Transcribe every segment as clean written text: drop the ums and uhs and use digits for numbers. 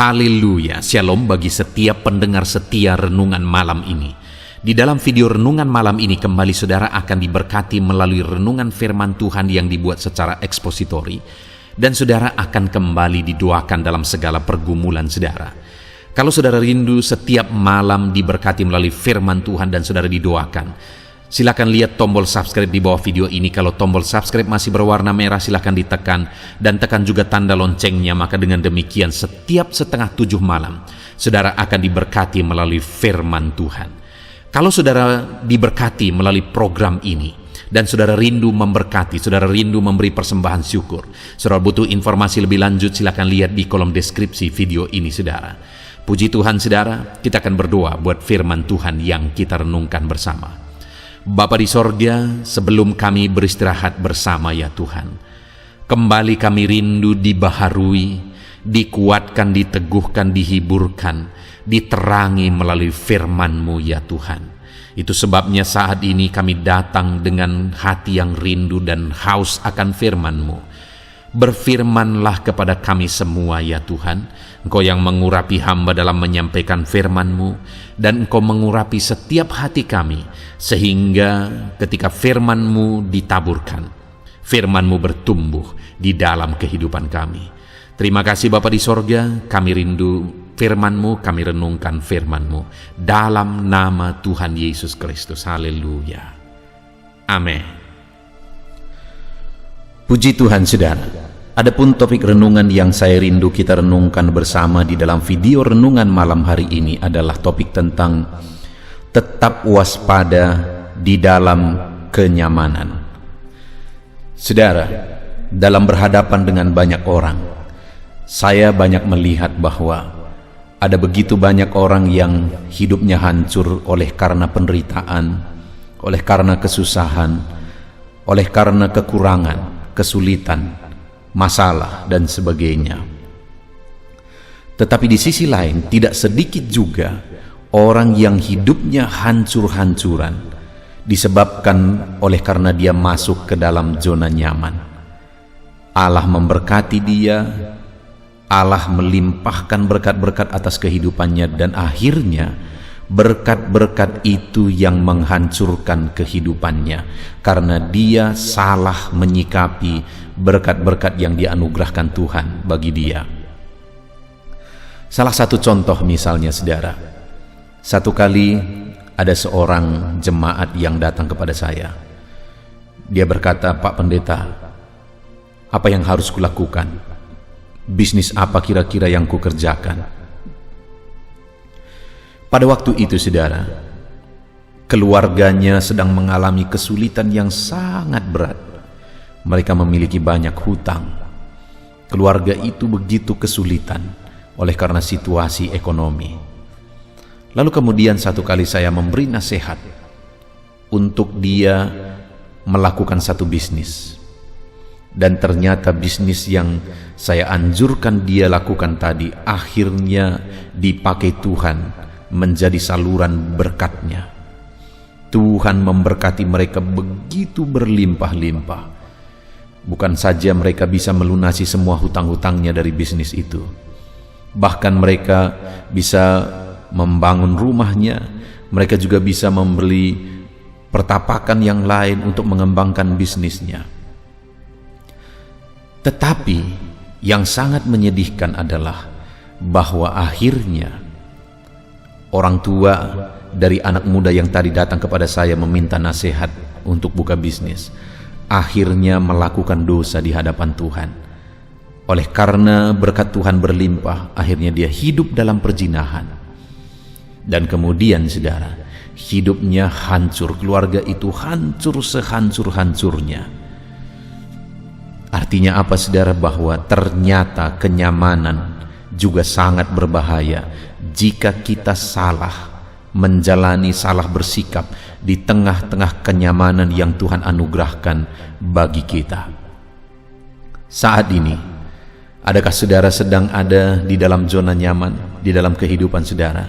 Haleluya, shalom bagi setiap pendengar setia renungan malam ini. Di dalam video renungan malam ini kembali saudara akan diberkati melalui renungan firman Tuhan yang dibuat secara ekspositori. Dan saudara akan kembali didoakan dalam segala pergumulan saudara. Kalau saudara rindu setiap malam diberkati melalui firman Tuhan dan saudara didoakan, silakan lihat tombol subscribe di bawah video ini. Kalau tombol subscribe masih berwarna merah, silakan ditekan dan tekan juga tanda loncengnya. Maka dengan demikian setiap setengah 7 malam saudara akan diberkati melalui firman Tuhan. Kalau saudara diberkati melalui program ini dan saudara rindu memberkati, saudara rindu memberi persembahan syukur, saudara butuh informasi lebih lanjut, silakan lihat di kolom deskripsi video ini saudara. Puji Tuhan saudara, kita akan berdoa buat firman Tuhan yang kita renungkan bersama. Bapa di sorga, sebelum kami beristirahat bersama ya Tuhan, kembali kami rindu dibaharui, dikuatkan, diteguhkan, dihiburkan, diterangi melalui firman-Mu ya Tuhan. Itu sebabnya saat ini kami datang dengan hati yang rindu dan haus akan firman-Mu. Berfirmanlah kepada kami semua ya Tuhan. Engkau yang mengurapi hamba dalam menyampaikan firman-Mu, dan Engkau mengurapi setiap hati kami, sehingga ketika firman-Mu ditaburkan, firman-Mu bertumbuh di dalam kehidupan kami. Terima kasih Bapa di sorga, kami rindu firman-Mu, kami renungkan firman-Mu dalam nama Tuhan Yesus Kristus. Haleluya. Amin. Puji Tuhan saudara, adapun topik renungan yang saya rindu kita renungkan bersama di dalam video renungan malam hari ini adalah topik tentang tetap waspada di dalam kenyamanan. Saudara, dalam berhadapan dengan banyak orang, saya banyak melihat bahwa ada begitu banyak orang yang hidupnya hancur oleh karena penderitaan, oleh karena kesusahan, oleh karena kekurangan, kesulitan, masalah, dan sebagainya. Tetapi di sisi lain, tidak sedikit juga orang yang hidupnya hancur-hancuran disebabkan oleh karena dia masuk ke dalam zona nyaman. Allah memberkati dia, Allah melimpahkan berkat-berkat atas kehidupannya, dan akhirnya berkat-berkat itu yang menghancurkan kehidupannya karena dia salah menyikapi berkat-berkat yang dianugerahkan Tuhan bagi dia. Salah satu contoh misalnya saudara, satu kali ada seorang jemaat yang datang kepada saya. Dia berkata, "Pak Pendeta, apa yang harus kulakukan? Bisnis apa kira-kira yang kukerjakan?" Pada waktu itu saudara, keluarganya sedang mengalami kesulitan yang sangat berat. Mereka memiliki banyak hutang. Keluarga itu begitu kesulitan oleh karena situasi ekonomi. Lalu kemudian satu kali saya memberi nasihat untuk dia melakukan satu bisnis. Dan ternyata bisnis yang saya anjurkan dia lakukan tadi akhirnya dipakai Tuhan menjadi saluran berkatnya. Tuhan memberkati mereka begitu berlimpah-limpah. Bukan saja mereka bisa melunasi semua hutang-hutangnya dari bisnis itu, bahkan mereka bisa membangun rumahnya. Mereka juga bisa membeli pertapakan yang lain untuk mengembangkan bisnisnya. Tetapi yang sangat menyedihkan adalah bahwa akhirnya orang tua dari anak muda yang tadi datang kepada saya meminta nasihat untuk buka bisnis, akhirnya melakukan dosa di hadapan Tuhan. Oleh karena berkat Tuhan berlimpah, akhirnya dia hidup dalam perzinahan. Dan kemudian saudara, hidupnya hancur, keluarga itu hancur sehancur-hancurnya. Artinya apa saudara? Bahwa ternyata kenyamanan juga sangat berbahaya jika kita salah menjalani, salah bersikap di tengah-tengah kenyamanan yang Tuhan anugerahkan bagi kita. Saat ini, adakah saudara sedang ada di dalam zona nyaman di dalam kehidupan saudara?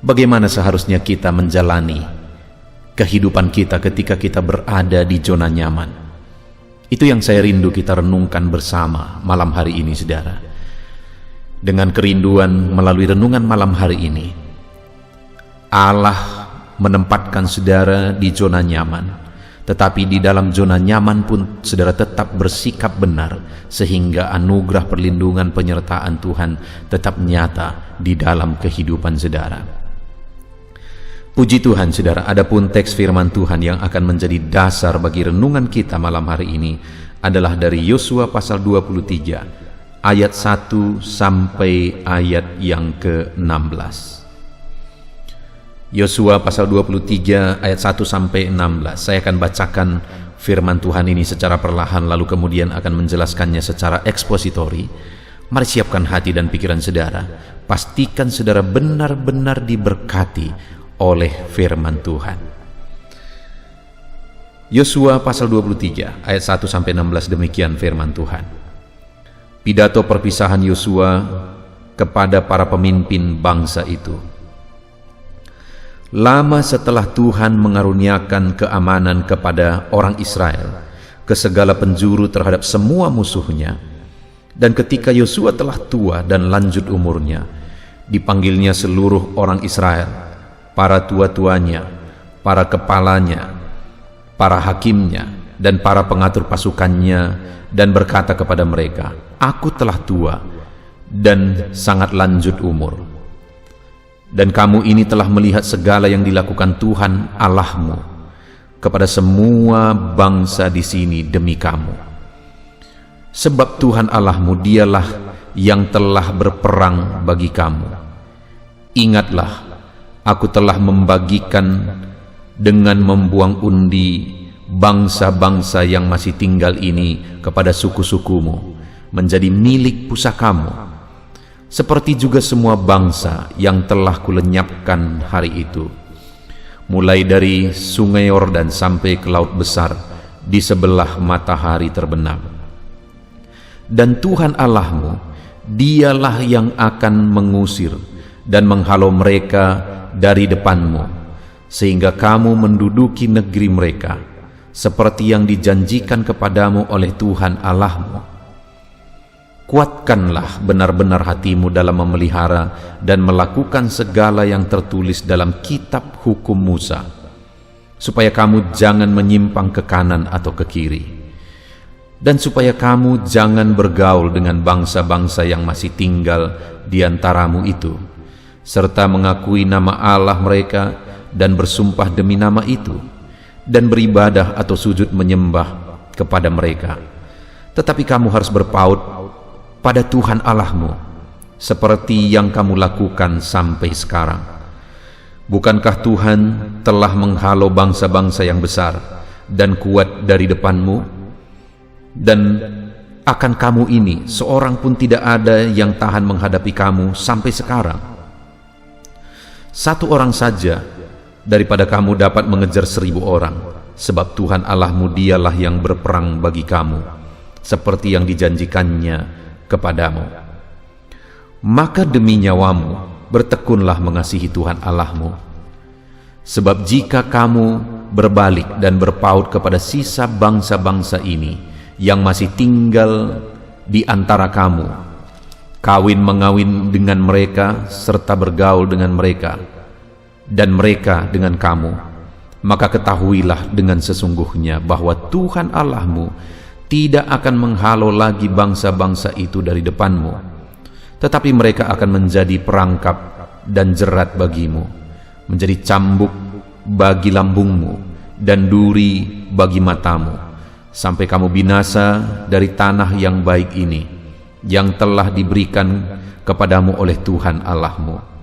Bagaimana seharusnya kita menjalani kehidupan kita ketika kita berada di zona nyaman? Itu yang saya rindu kita renungkan bersama malam hari ini saudara. Dengan kerinduan melalui renungan malam hari ini, Allah menempatkan saudara di zona nyaman, tetapi di dalam zona nyaman pun saudara tetap bersikap benar, sehingga anugerah perlindungan penyertaan Tuhan tetap nyata di dalam kehidupan saudara. Puji Tuhan saudara, adapun teks firman Tuhan yang akan menjadi dasar bagi renungan kita malam hari ini adalah dari Yosua pasal 23 ayat 1 sampai ayat yang ke-16. Yosua pasal 23 ayat 1 sampai 16. Saya akan bacakan firman Tuhan ini secara perlahan, lalu kemudian akan menjelaskannya secara ekspositori. Mari siapkan hati dan pikiran saudara. Pastikan saudara benar-benar diberkati oleh firman Tuhan. Yosua pasal 23 ayat 1 sampai 16, demikian firman Tuhan. Pidato perpisahan Yosua kepada para pemimpin bangsa itu. Lama setelah Tuhan mengaruniakan keamanan kepada orang Israel ke segala penjuru terhadap semua musuhnya, dan ketika Yosua telah tua dan lanjut umurnya, dipanggilnya seluruh orang Israel, para tua-tuanya, para kepalanya, para hakimnya, dan para pengatur pasukannya, dan berkata kepada mereka, "Aku telah tua dan sangat lanjut umur, dan kamu ini telah melihat segala yang dilakukan Tuhan Allahmu kepada semua bangsa di sini demi kamu. Sebab Tuhan Allahmu dialah yang telah berperang bagi kamu. Ingatlah, aku telah membagikan dengan membuang undi bangsa-bangsa yang masih tinggal ini kepada suku-sukumu, menjadi milik pusakamu, seperti juga semua bangsa yang telah kulenyapkan hari itu, mulai dari sungai Yordan sampai ke laut besar di sebelah matahari terbenam. Dan Tuhan Allahmu, dialah yang akan mengusir dan menghalau mereka dari depanmu, sehingga kamu menduduki negeri mereka, seperti yang dijanjikan kepadamu oleh Tuhan Allahmu. Kuatkanlah benar-benar hatimu dalam memelihara dan melakukan segala yang tertulis dalam kitab hukum Musa, supaya kamu jangan menyimpang ke kanan atau ke kiri, dan supaya kamu jangan bergaul dengan bangsa-bangsa yang masih tinggal di antaramu itu, serta mengakui nama Allah mereka dan bersumpah demi nama itu, dan beribadah atau sujud menyembah kepada mereka. Tetapi kamu harus berpaut pada Tuhan Allahmu, seperti yang kamu lakukan sampai sekarang. Bukankah Tuhan telah menghalau bangsa-bangsa yang besar dan kuat dari depanmu? Dan akan kamu ini seorang pun tidak ada yang tahan menghadapi kamu sampai sekarang. Satu orang saja daripada kamu dapat mengejar 1000 orang, sebab Tuhan Allahmu dialah yang berperang bagi kamu, seperti yang dijanjikannya kepadamu. Maka demi nyawamu, bertekunlah mengasihi Tuhan Allahmu, sebab jika kamu berbalik dan berpaut kepada sisa bangsa-bangsa ini yang masih tinggal di antara kamu, kawin-mengawin dengan mereka serta bergaul dengan mereka, dan mereka dengan kamu, maka ketahuilah dengan sesungguhnya bahwa Tuhan Allahmu tidak akan menghalau lagi bangsa-bangsa itu dari depanmu, tetapi mereka akan menjadi perangkap dan jerat bagimu, menjadi cambuk bagi lambungmu dan duri bagi matamu, sampai kamu binasa dari tanah yang baik ini, yang telah diberikan kepadamu oleh Tuhan Allahmu.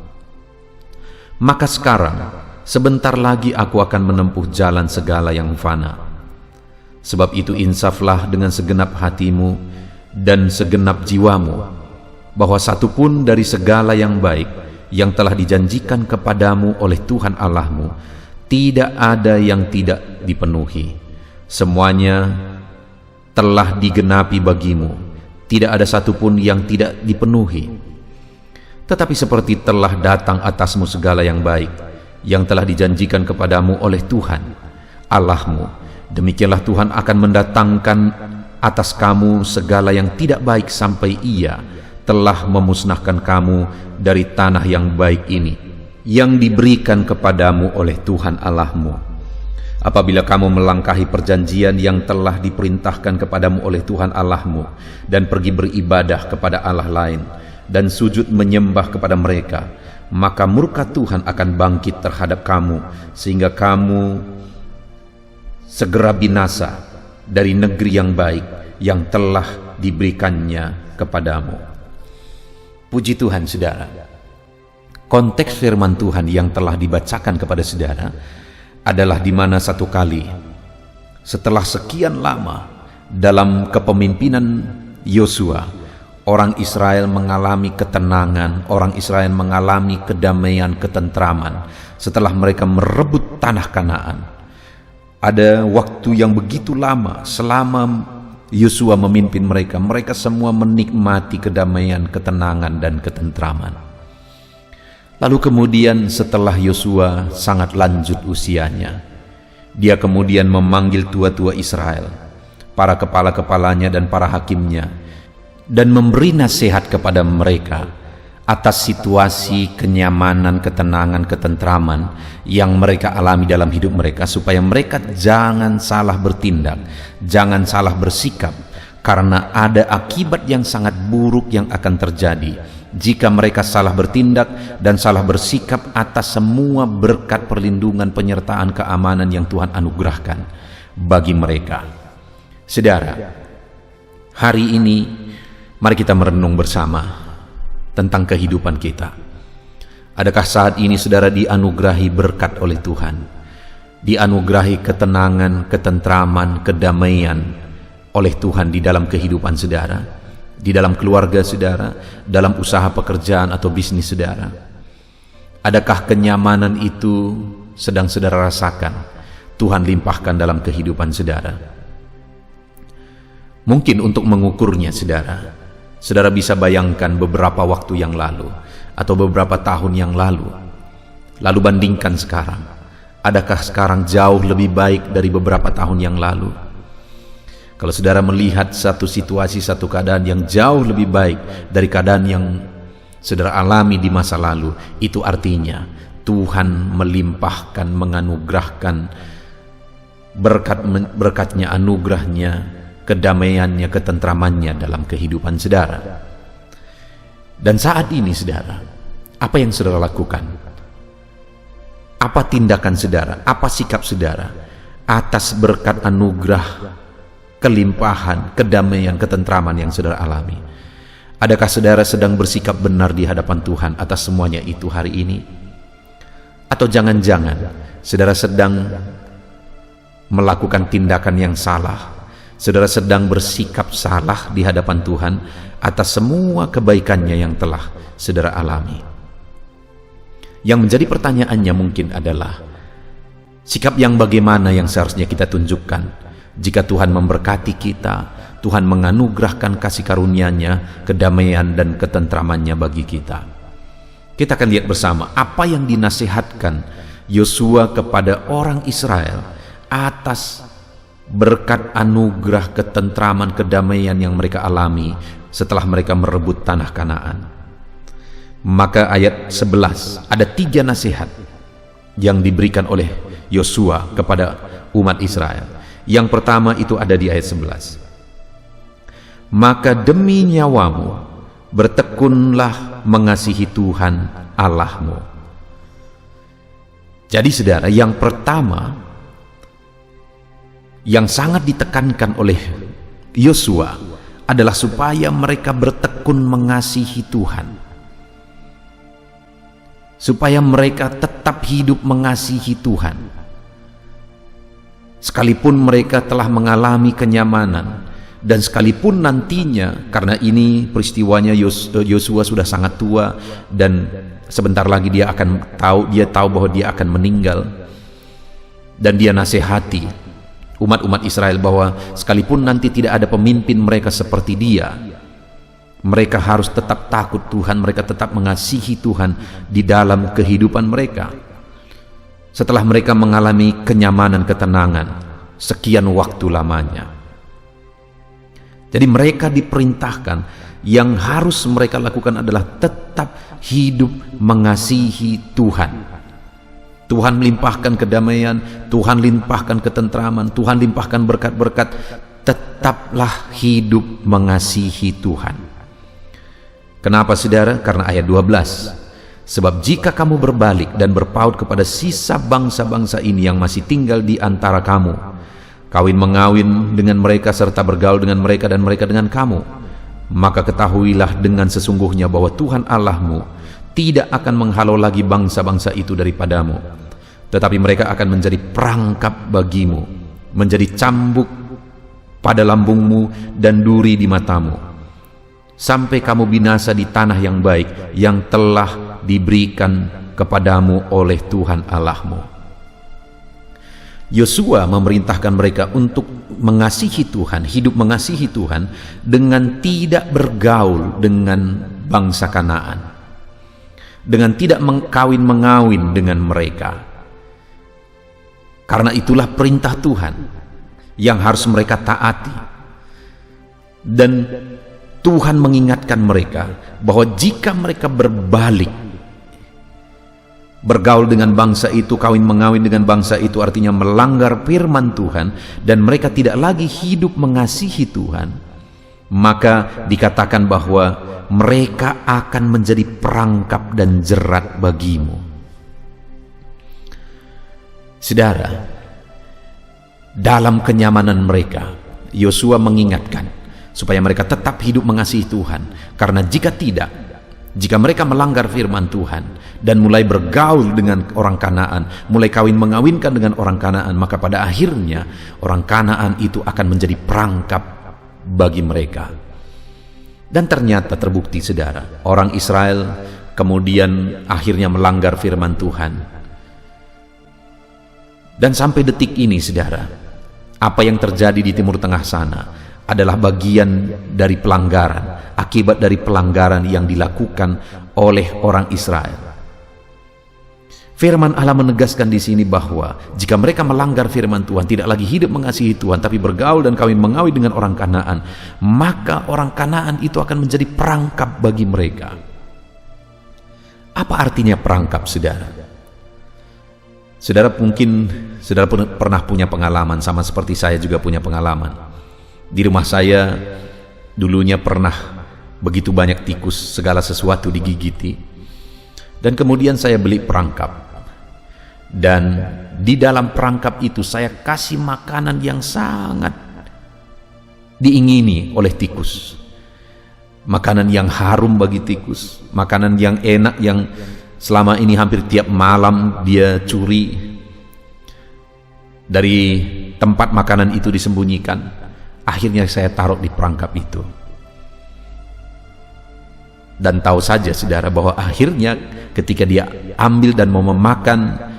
Maka sekarang, sebentar lagi aku akan menempuh jalan segala yang fana. Sebab itu insaflah dengan segenap hatimu dan segenap jiwamu, bahwa satu pun dari segala yang baik yang telah dijanjikan kepadamu oleh Tuhan Allahmu, tidak ada yang tidak dipenuhi. Semuanya telah digenapi bagimu, tidak ada satupun yang tidak dipenuhi. Tetapi seperti telah datang atasmu segala yang baik yang telah dijanjikan kepadamu oleh Tuhan Allahmu, demikianlah Tuhan akan mendatangkan atas kamu segala yang tidak baik sampai Ia telah memusnahkan kamu dari tanah yang baik ini, yang diberikan kepadamu oleh Tuhan Allahmu. Apabila kamu melangkahi perjanjian yang telah diperintahkan kepadamu oleh Tuhan Allahmu, dan pergi beribadah kepada Allah lain, dan sujud menyembah kepada mereka, maka murka Tuhan akan bangkit terhadap kamu, sehingga kamu segera binasa dari negeri yang baik yang telah diberikannya kepadamu. Puji Tuhan, saudara. Konteks firman Tuhan yang telah dibacakan kepada saudara adalah di mana satu kali setelah sekian lama dalam kepemimpinan Yosua, orang Israel mengalami ketenangan, orang Israel mengalami kedamaian, ketentraman setelah mereka merebut tanah Kanaan. Ada waktu yang begitu lama selama Yosua memimpin mereka, mereka semua menikmati kedamaian, ketenangan, dan ketentraman. Lalu kemudian setelah Yosua sangat lanjut usianya, dia kemudian memanggil tua-tua Israel, para kepala-kepalanya dan para hakimnya, dan memberi nasihat kepada mereka atas situasi kenyamanan, ketenangan, ketentraman yang mereka alami dalam hidup mereka, supaya mereka jangan salah bertindak, jangan salah bersikap, karena ada akibat yang sangat buruk yang akan terjadi jika mereka salah bertindak dan salah bersikap atas semua berkat perlindungan, penyertaan, keamanan yang Tuhan anugerahkan bagi mereka. Saudara, hari ini mari kita merenung bersama tentang kehidupan kita. Adakah saat ini saudara dianugerahi berkat oleh Tuhan, dianugerahi ketenangan, ketentraman, kedamaian oleh Tuhan di dalam kehidupan saudara, di dalam keluarga saudara, dalam usaha pekerjaan atau bisnis saudara? Adakah kenyamanan itu sedang saudara rasakan Tuhan limpahkan dalam kehidupan saudara? Mungkin untuk mengukurnya saudara bisa bayangkan beberapa waktu yang lalu atau beberapa tahun yang lalu bandingkan sekarang. Adakah sekarang jauh lebih baik dari beberapa tahun yang lalu? Kalau saudara melihat satu situasi, satu keadaan yang jauh lebih baik dari keadaan yang saudara alami di masa lalu, itu artinya Tuhan melimpahkan, menganugerahkan berkatnya, anugerahnya, kedamaiannya, ketentramannya dalam kehidupan saudara. Dan saat ini saudara, apa yang saudara lakukan? Apa tindakan saudara? Apa sikap saudara atas berkat anugerah, kelimpahan, kedamaian, ketentraman yang saudara alami? Adakah saudara sedang bersikap benar di hadapan Tuhan atas semuanya itu hari ini? Atau jangan-jangan saudara sedang melakukan tindakan yang salah, saudara sedang bersikap salah di hadapan Tuhan atas semua kebaikannya yang telah saudara alami? Yang menjadi pertanyaannya mungkin adalah, sikap yang bagaimana yang seharusnya kita tunjukkan jika Tuhan memberkati kita, Tuhan menganugerahkan kasih karunia-Nya, kedamaian dan ketentramannya bagi kita? Kita akan lihat bersama apa yang dinasihatkan Yosua kepada orang Israel atas berkat anugerah, ketentraman, kedamaian yang mereka alami setelah mereka merebut tanah Kanaan. Maka ayat 11, ada 3 nasihat yang diberikan oleh Yosua kepada umat Israel. Yang pertama itu ada di ayat 11. Maka demi nyawamu bertekunlah mengasihi Tuhan Allahmu. Jadi saudara, yang pertama yang sangat ditekankan oleh Yosua adalah supaya mereka bertekun mengasihi Tuhan, supaya mereka tetap hidup mengasihi Tuhan. Sekalipun mereka telah mengalami kenyamanan, dan sekalipun nantinya, karena ini peristiwanya Yosua sudah sangat tua dan sebentar lagi dia tahu bahwa dia akan meninggal, dan dia nasihati umat-umat Israel bahwa sekalipun nanti tidak ada pemimpin mereka seperti dia, mereka harus tetap takut Tuhan, mereka tetap mengasihi Tuhan di dalam kehidupan mereka. Setelah mereka mengalami kenyamanan, ketenangan sekian waktu lamanya, Jadi mereka diperintahkan, yang harus mereka lakukan adalah tetap hidup mengasihi Tuhan. Tuhan limpahkan kedamaian, Tuhan limpahkan ketentraman, Tuhan limpahkan berkat-berkat. Tetaplah hidup mengasihi Tuhan. Kenapa saudara? Karena ayat 12. Sebab jika kamu berbalik dan berpaut kepada sisa bangsa-bangsa ini yang masih tinggal di antara kamu, kawin mengawin dengan mereka serta bergaul dengan mereka dan mereka dengan kamu, maka ketahuilah dengan sesungguhnya bahwa Tuhan Allahmu tidak akan menghalau lagi bangsa-bangsa itu daripadamu, tetapi mereka akan menjadi perangkap bagimu, menjadi cambuk pada lambungmu dan duri di matamu, sampai kamu binasa di tanah yang baik yang telah diberikan kepadamu oleh Tuhan Allahmu. Yosua memerintahkan mereka untuk mengasihi Tuhan, hidup mengasihi Tuhan dengan tidak bergaul dengan bangsa Kanaan, dengan tidak mengawin dengan mereka. Karena itulah perintah Tuhan yang harus mereka taati. Dan Tuhan mengingatkan mereka bahwa jika mereka berbalik, bergaul dengan bangsa itu, kawin mengawin dengan bangsa itu, artinya melanggar firman Tuhan, dan mereka tidak lagi hidup mengasihi Tuhan, maka dikatakan bahwa mereka akan menjadi perangkap dan jerat bagimu. Saudara, dalam kenyamanan mereka, Yosua mengingatkan supaya mereka tetap hidup mengasihi Tuhan, karena jika tidak, jika mereka melanggar firman Tuhan dan mulai bergaul dengan orang Kanaan, mulai kawin mengawinkan dengan orang Kanaan, maka pada akhirnya orang Kanaan itu akan menjadi perangkap bagi mereka. Dan ternyata terbukti saudara, orang Israel kemudian akhirnya melanggar firman Tuhan. Dan sampai detik ini saudara, apa yang terjadi di Timur Tengah sana adalah bagian dari pelanggaran, akibat dari pelanggaran yang dilakukan oleh orang Israel. Firman Allah menegaskan di sini bahwa jika mereka melanggar firman Tuhan, tidak lagi hidup mengasihi Tuhan, tapi bergaul dan kawin mengawin dengan orang Kanaan, maka orang Kanaan itu akan menjadi perangkap bagi mereka. Apa artinya perangkap, saudara? Saudara mungkin saudara pernah punya pengalaman, sama seperti saya juga punya pengalaman. Di rumah saya dulunya pernah begitu banyak tikus, segala sesuatu digigiti. Dan kemudian saya beli perangkap. Dan di dalam perangkap itu saya kasih makanan yang sangat diingini oleh tikus. Makanan yang harum bagi tikus, makanan yang enak yang selama ini hampir tiap malam dia curi dari tempat makanan itu disembunyikan. Akhirnya saya taruh di perangkap itu. Dan tahu saja saudara bahwa akhirnya ketika dia ambil dan mau memakan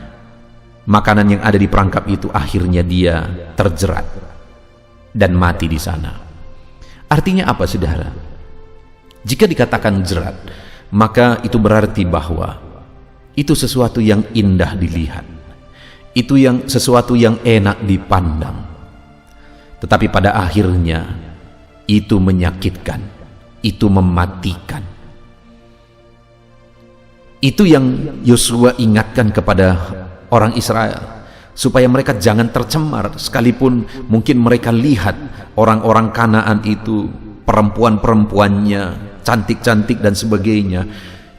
makanan yang ada di perangkap itu, akhirnya dia terjerat dan mati di sana. Artinya apa saudara? Jika dikatakan jerat, maka itu berarti bahwa itu sesuatu yang indah dilihat, itu yang sesuatu yang enak dipandang, tetapi pada akhirnya itu menyakitkan, itu mematikan. Itu yang Yosua ingatkan kepada orang Israel, supaya mereka jangan tercemar, sekalipun mungkin mereka lihat orang-orang Kanaan itu, perempuan-perempuannya cantik-cantik dan sebagainya.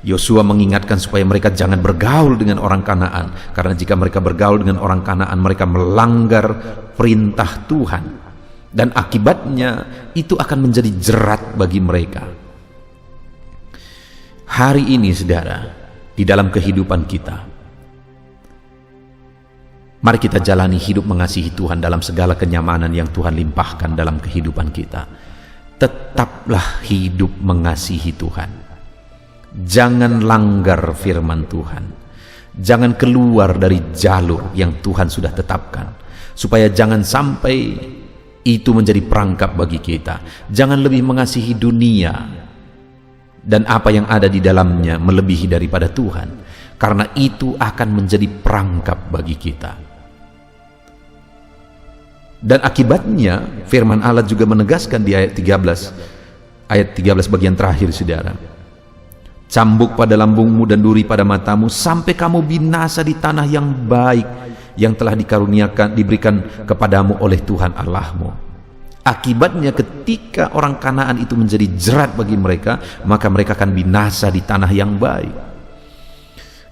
Yosua mengingatkan supaya mereka jangan bergaul dengan orang Kanaan, karena jika mereka bergaul dengan orang Kanaan, mereka melanggar perintah Tuhan, dan akibatnya itu akan menjadi jerat bagi mereka. Hari ini saudara, di dalam kehidupan kita, mari kita jalani hidup mengasihi Tuhan dalam segala kenyamanan yang Tuhan limpahkan dalam kehidupan kita. Tetaplah hidup mengasihi Tuhan. Jangan langgar firman Tuhan. Jangan keluar dari jalur yang Tuhan sudah tetapkan, supaya jangan sampai itu menjadi perangkap bagi kita. Jangan lebih mengasihi dunia dan apa yang ada di dalamnya melebihi daripada Tuhan, karena itu akan menjadi perangkap bagi kita. Dan akibatnya firman Allah juga menegaskan di ayat 13 bagian terakhir, saudara. Cambuk pada lambungmu dan duri pada matamu, sampai kamu binasa di tanah yang baik yang telah diberikan kepadamu oleh Tuhan Allahmu. Akibatnya ketika orang Kanaan itu menjadi jerat bagi mereka, maka mereka akan binasa di tanah yang baik.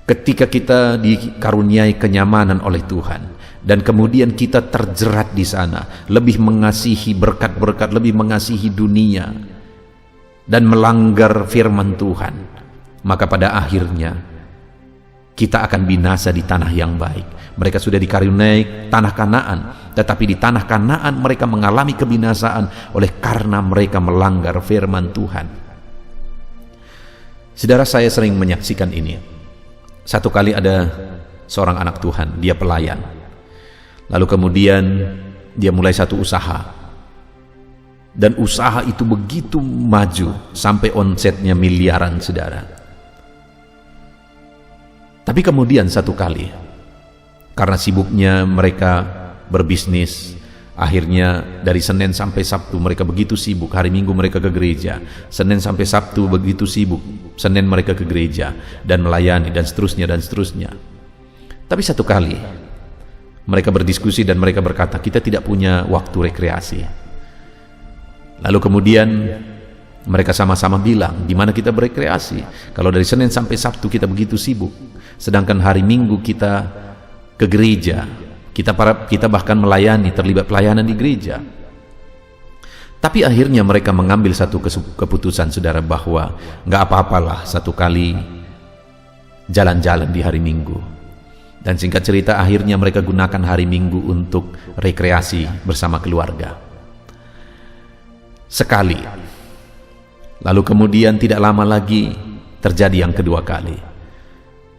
Ketika kita dikaruniai kenyamanan oleh Tuhan dan kemudian kita terjerat di sana, lebih mengasihi berkat-berkat, lebih mengasihi dunia dan melanggar firman Tuhan, maka pada akhirnya kita akan binasa di tanah yang baik. Mereka sudah dikaruniai tanah Kanaan, tetapi di tanah Kanaan mereka mengalami kebinasaan oleh karena mereka melanggar firman Tuhan. Saudara, saya sering menyaksikan ini. Satu kali ada seorang anak Tuhan, dia pelayan. Lalu kemudian dia mulai satu usaha. Dan usaha itu begitu maju sampai omsetnya miliaran, saudara. Tapi kemudian satu kali, karena sibuknya mereka berbisnis, akhirnya dari Senin sampai Sabtu mereka begitu sibuk. Hari Minggu mereka ke gereja, Senin sampai Sabtu begitu sibuk, Senin mereka ke gereja dan melayani, dan seterusnya dan seterusnya. Tapi satu kali mereka berdiskusi dan mereka berkata, kita tidak punya waktu rekreasi. Lalu kemudian mereka sama-sama bilang, di mana kita berekreasi kalau dari Senin sampai Sabtu kita begitu sibuk, sedangkan hari Minggu kita ke gereja, kita bahkan melayani, terlibat pelayanan di gereja. Tapi akhirnya mereka mengambil satu keputusan, saudara, bahwa nggak apa-apalah satu kali jalan-jalan di hari Minggu. Dan singkat cerita, akhirnya mereka gunakan hari Minggu untuk rekreasi bersama keluarga. Sekali. Lalu kemudian tidak lama lagi terjadi yang kedua kali,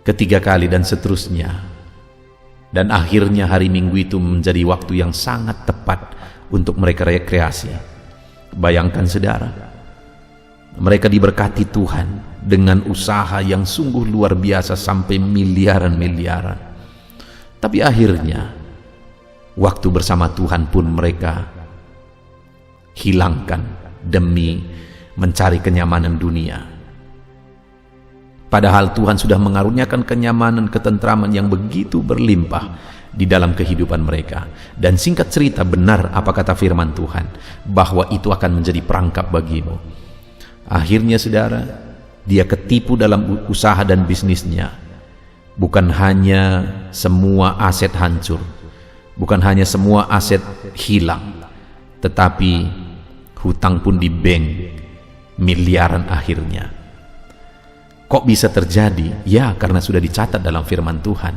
ketiga kali, dan seterusnya. Dan akhirnya hari Minggu itu menjadi waktu yang sangat tepat untuk mereka rekreasi. Bayangkan, saudara, mereka diberkati Tuhan dengan usaha yang sungguh luar biasa sampai miliaran-miliaran. Tapi akhirnya waktu bersama Tuhan pun mereka hilangkan demi mencari kenyamanan dunia. Padahal Tuhan sudah mengaruniakan kenyamanan, ketentraman yang begitu berlimpah di dalam kehidupan mereka. Dan singkat cerita, benar apa kata firman Tuhan, bahwa itu akan menjadi perangkap bagimu. Akhirnya, saudara, dia ketipu dalam usaha dan bisnisnya. Bukan hanya semua aset hancur, bukan hanya semua aset hilang, tetapi hutang pun di bank miliaran akhirnya. Kok bisa terjadi? Ya, karena sudah dicatat dalam firman Tuhan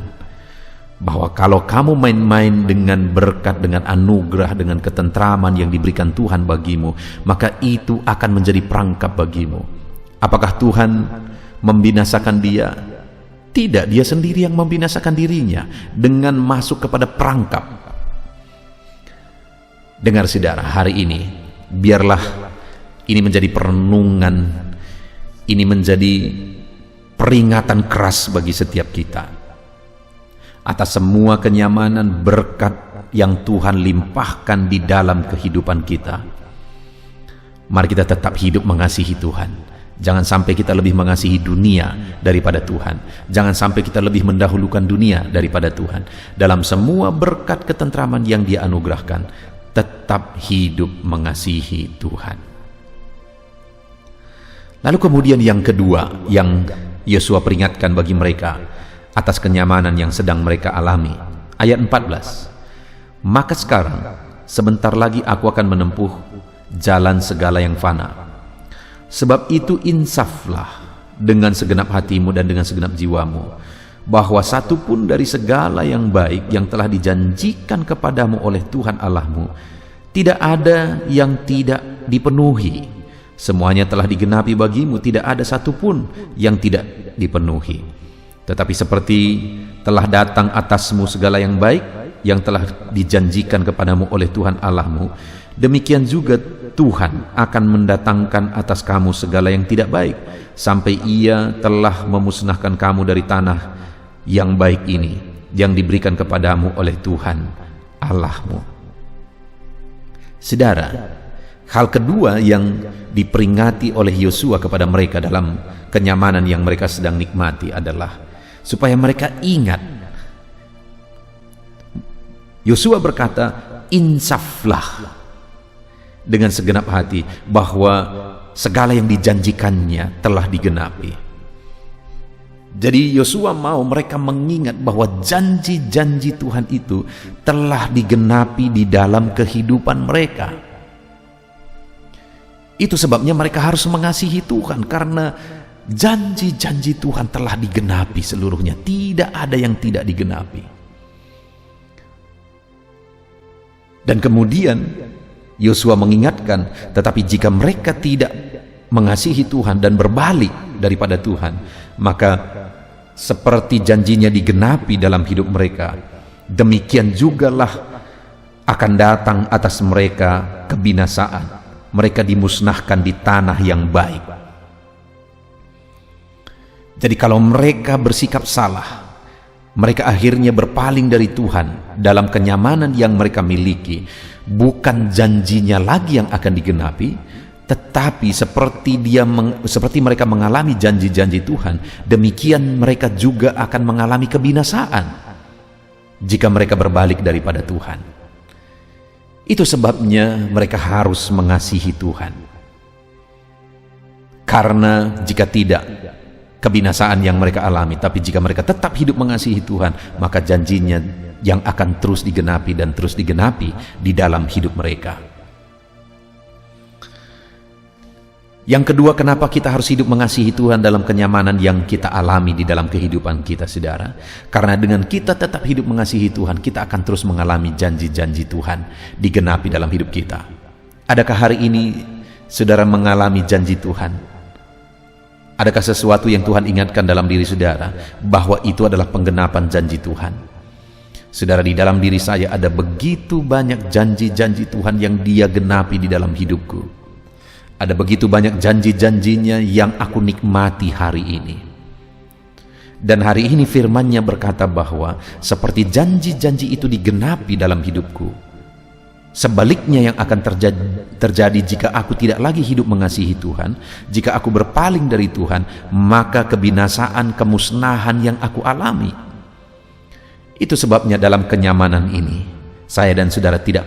bahwa kalau kamu main-main dengan berkat, dengan anugerah, dengan ketentraman yang diberikan Tuhan bagimu, maka itu akan menjadi perangkap bagimu. Apakah Tuhan membinasakan dia? Tidak, dia sendiri yang membinasakan dirinya dengan masuk kepada perangkap. Dengar, saudara, hari ini biarlah ini menjadi perenungan, ini menjadi peringatan keras bagi setiap kita atas semua kenyamanan berkat yang Tuhan limpahkan di dalam kehidupan kita. Mari kita tetap hidup mengasihi Tuhan. Jangan sampai kita lebih mengasihi dunia daripada Tuhan. Jangan sampai kita lebih mendahulukan dunia daripada Tuhan. Dalam semua berkat ketentraman yang Dia anugerahkan, tetap hidup mengasihi Tuhan. Lalu kemudian yang kedua yang Yosua peringatkan bagi mereka atas kenyamanan yang sedang mereka alami. Ayat 14. Maka sekarang sebentar lagi aku akan menempuh jalan segala yang fana. Sebab itu insaflah dengan segenap hatimu dan dengan segenap jiwamu, bahwa satu pun dari segala yang baik yang telah dijanjikan kepadamu oleh Tuhan Allahmu tidak ada yang tidak dipenuhi. Semuanya telah digenapi bagimu, tidak ada satu pun yang tidak dipenuhi. Tetapi seperti telah datang atasmu segala yang baik yang telah dijanjikan kepadamu oleh Tuhan Allahmu, demikian juga Tuhan akan mendatangkan atas kamu segala yang tidak baik, sampai Ia telah memusnahkan kamu dari tanah yang baik ini, yang diberikan kepadamu oleh Tuhan Allahmu. Saudara, hal kedua yang diperingati oleh Yosua kepada mereka dalam kenyamanan yang mereka sedang nikmati adalah supaya mereka ingat. Yosua berkata, insaflah dengan segenap hati bahwa segala yang dijanjikannya telah digenapi. Jadi Yosua mau mereka mengingat bahwa janji-janji Tuhan itu telah digenapi di dalam kehidupan mereka. Itu sebabnya mereka harus mengasihi Tuhan, karena janji-janji Tuhan telah digenapi seluruhnya. Tidak ada yang tidak digenapi. Dan kemudian Yosua mengingatkan, tetapi jika mereka tidak mengasihi Tuhan dan berbalik daripada Tuhan, maka seperti janjinya digenapi dalam hidup mereka, demikian jugalah akan datang atas mereka kebinasaan. Mereka dimusnahkan di tanah yang baik. Jadi kalau mereka bersikap salah, mereka akhirnya berpaling dari Tuhan dalam kenyamanan yang mereka miliki, bukan janjinya lagi yang akan digenapi, tetapi seperti mereka mengalami janji-janji Tuhan, demikian mereka juga akan mengalami kebinasaan jika mereka berbalik daripada Tuhan. Itu sebabnya mereka harus mengasihi Tuhan. Karena jika tidak, kebinasaan yang mereka alami. Tapi jika mereka tetap hidup mengasihi Tuhan, maka janjinya yang akan terus digenapi dan terus digenapi di dalam hidup mereka. Yang kedua, kenapa kita harus hidup mengasihi Tuhan dalam kenyamanan yang kita alami di dalam kehidupan kita, saudara? Karena dengan kita tetap hidup mengasihi Tuhan, kita akan terus mengalami janji-janji Tuhan digenapi dalam hidup kita. Adakah hari ini saudara mengalami janji Tuhan? Adakah sesuatu yang Tuhan ingatkan dalam diri saudara bahwa itu adalah penggenapan janji Tuhan? Saudara, di dalam diri saya ada begitu banyak janji-janji Tuhan yang Dia genapi di dalam hidupku. Ada begitu banyak janji-janjinya yang aku nikmati hari ini. Dan hari ini firman-Nya berkata bahwa seperti janji-janji itu digenapi dalam hidupku, sebaliknya yang akan terjadi jika aku tidak lagi hidup mengasihi Tuhan, jika aku berpaling dari Tuhan, maka kebinasaan, kemusnahan yang aku alami. Itu sebabnya dalam kenyamanan ini, saya dan saudara tidak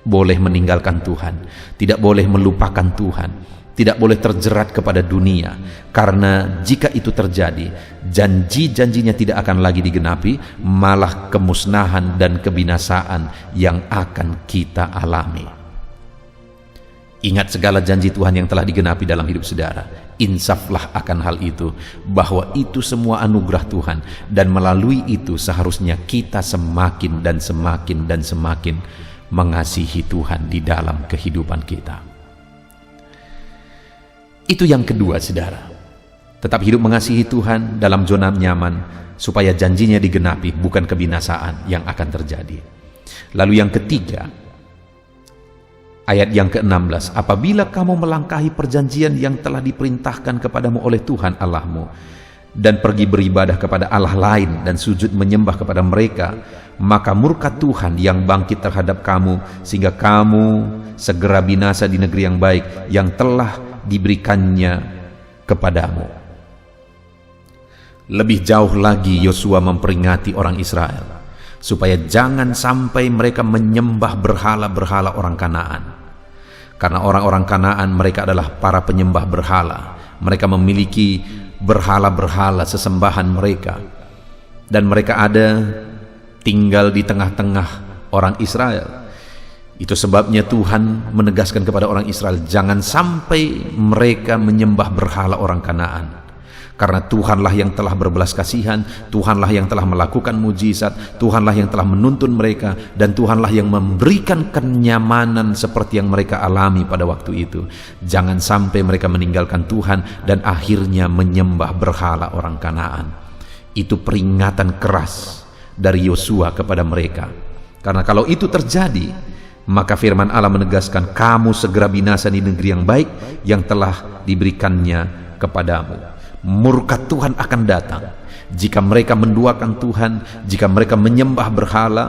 boleh meninggalkan Tuhan, tidak boleh melupakan Tuhan, tidak boleh terjerat kepada dunia, karena jika itu terjadi, janji-janjinya tidak akan lagi digenapi, malah kemusnahan dan kebinasaan yang akan kita alami. Ingat segala janji Tuhan yang telah digenapi dalam hidup saudara. Insaflah akan hal itu, bahwa itu semua anugerah Tuhan, dan melalui itu seharusnya kita semakin dan semakin dan semakin mengasihi Tuhan di dalam kehidupan kita. Itu yang kedua, saudara. Tetap hidup mengasihi Tuhan dalam zona nyaman, supaya janjinya digenapi, bukan kebinasaan yang akan terjadi. Lalu yang ketiga, ayat yang ke-16, apabila kamu melangkahi perjanjian yang telah diperintahkan kepadamu oleh Tuhan Allahmu, dan pergi beribadah kepada Allah lain dan sujud menyembah kepada mereka, maka murka Tuhan yang bangkit terhadap kamu, sehingga kamu segera binasa di negeri yang baik yang telah diberikannya kepadamu. Lebih jauh lagi Yosua memperingati orang Israel supaya jangan sampai mereka menyembah berhala-berhala orang Kanaan. Karena orang-orang Kanaan mereka adalah para penyembah berhala. Mereka memiliki berhala-berhala sesembahan mereka, dan mereka ada tinggal di tengah-tengah orang Israel. Itu sebabnya Tuhan menegaskan kepada orang Israel, jangan sampai mereka menyembah berhala orang Kanaan, karena Tuhanlah yang telah berbelas kasihan, Tuhanlah yang telah melakukan mujizat, Tuhanlah yang telah menuntun mereka, dan Tuhanlah yang memberikan kenyamanan seperti yang mereka alami pada waktu itu. Jangan sampai mereka meninggalkan Tuhan dan akhirnya menyembah berhala orang Kanaan. Itu peringatan keras dari Yosua kepada mereka. Karena kalau itu terjadi, maka firman Allah menegaskan, kamu segera binasa di negeri yang baik yang telah diberikannya kepadamu. Murka Tuhan akan datang jika mereka menduakan Tuhan, jika mereka menyembah berhala,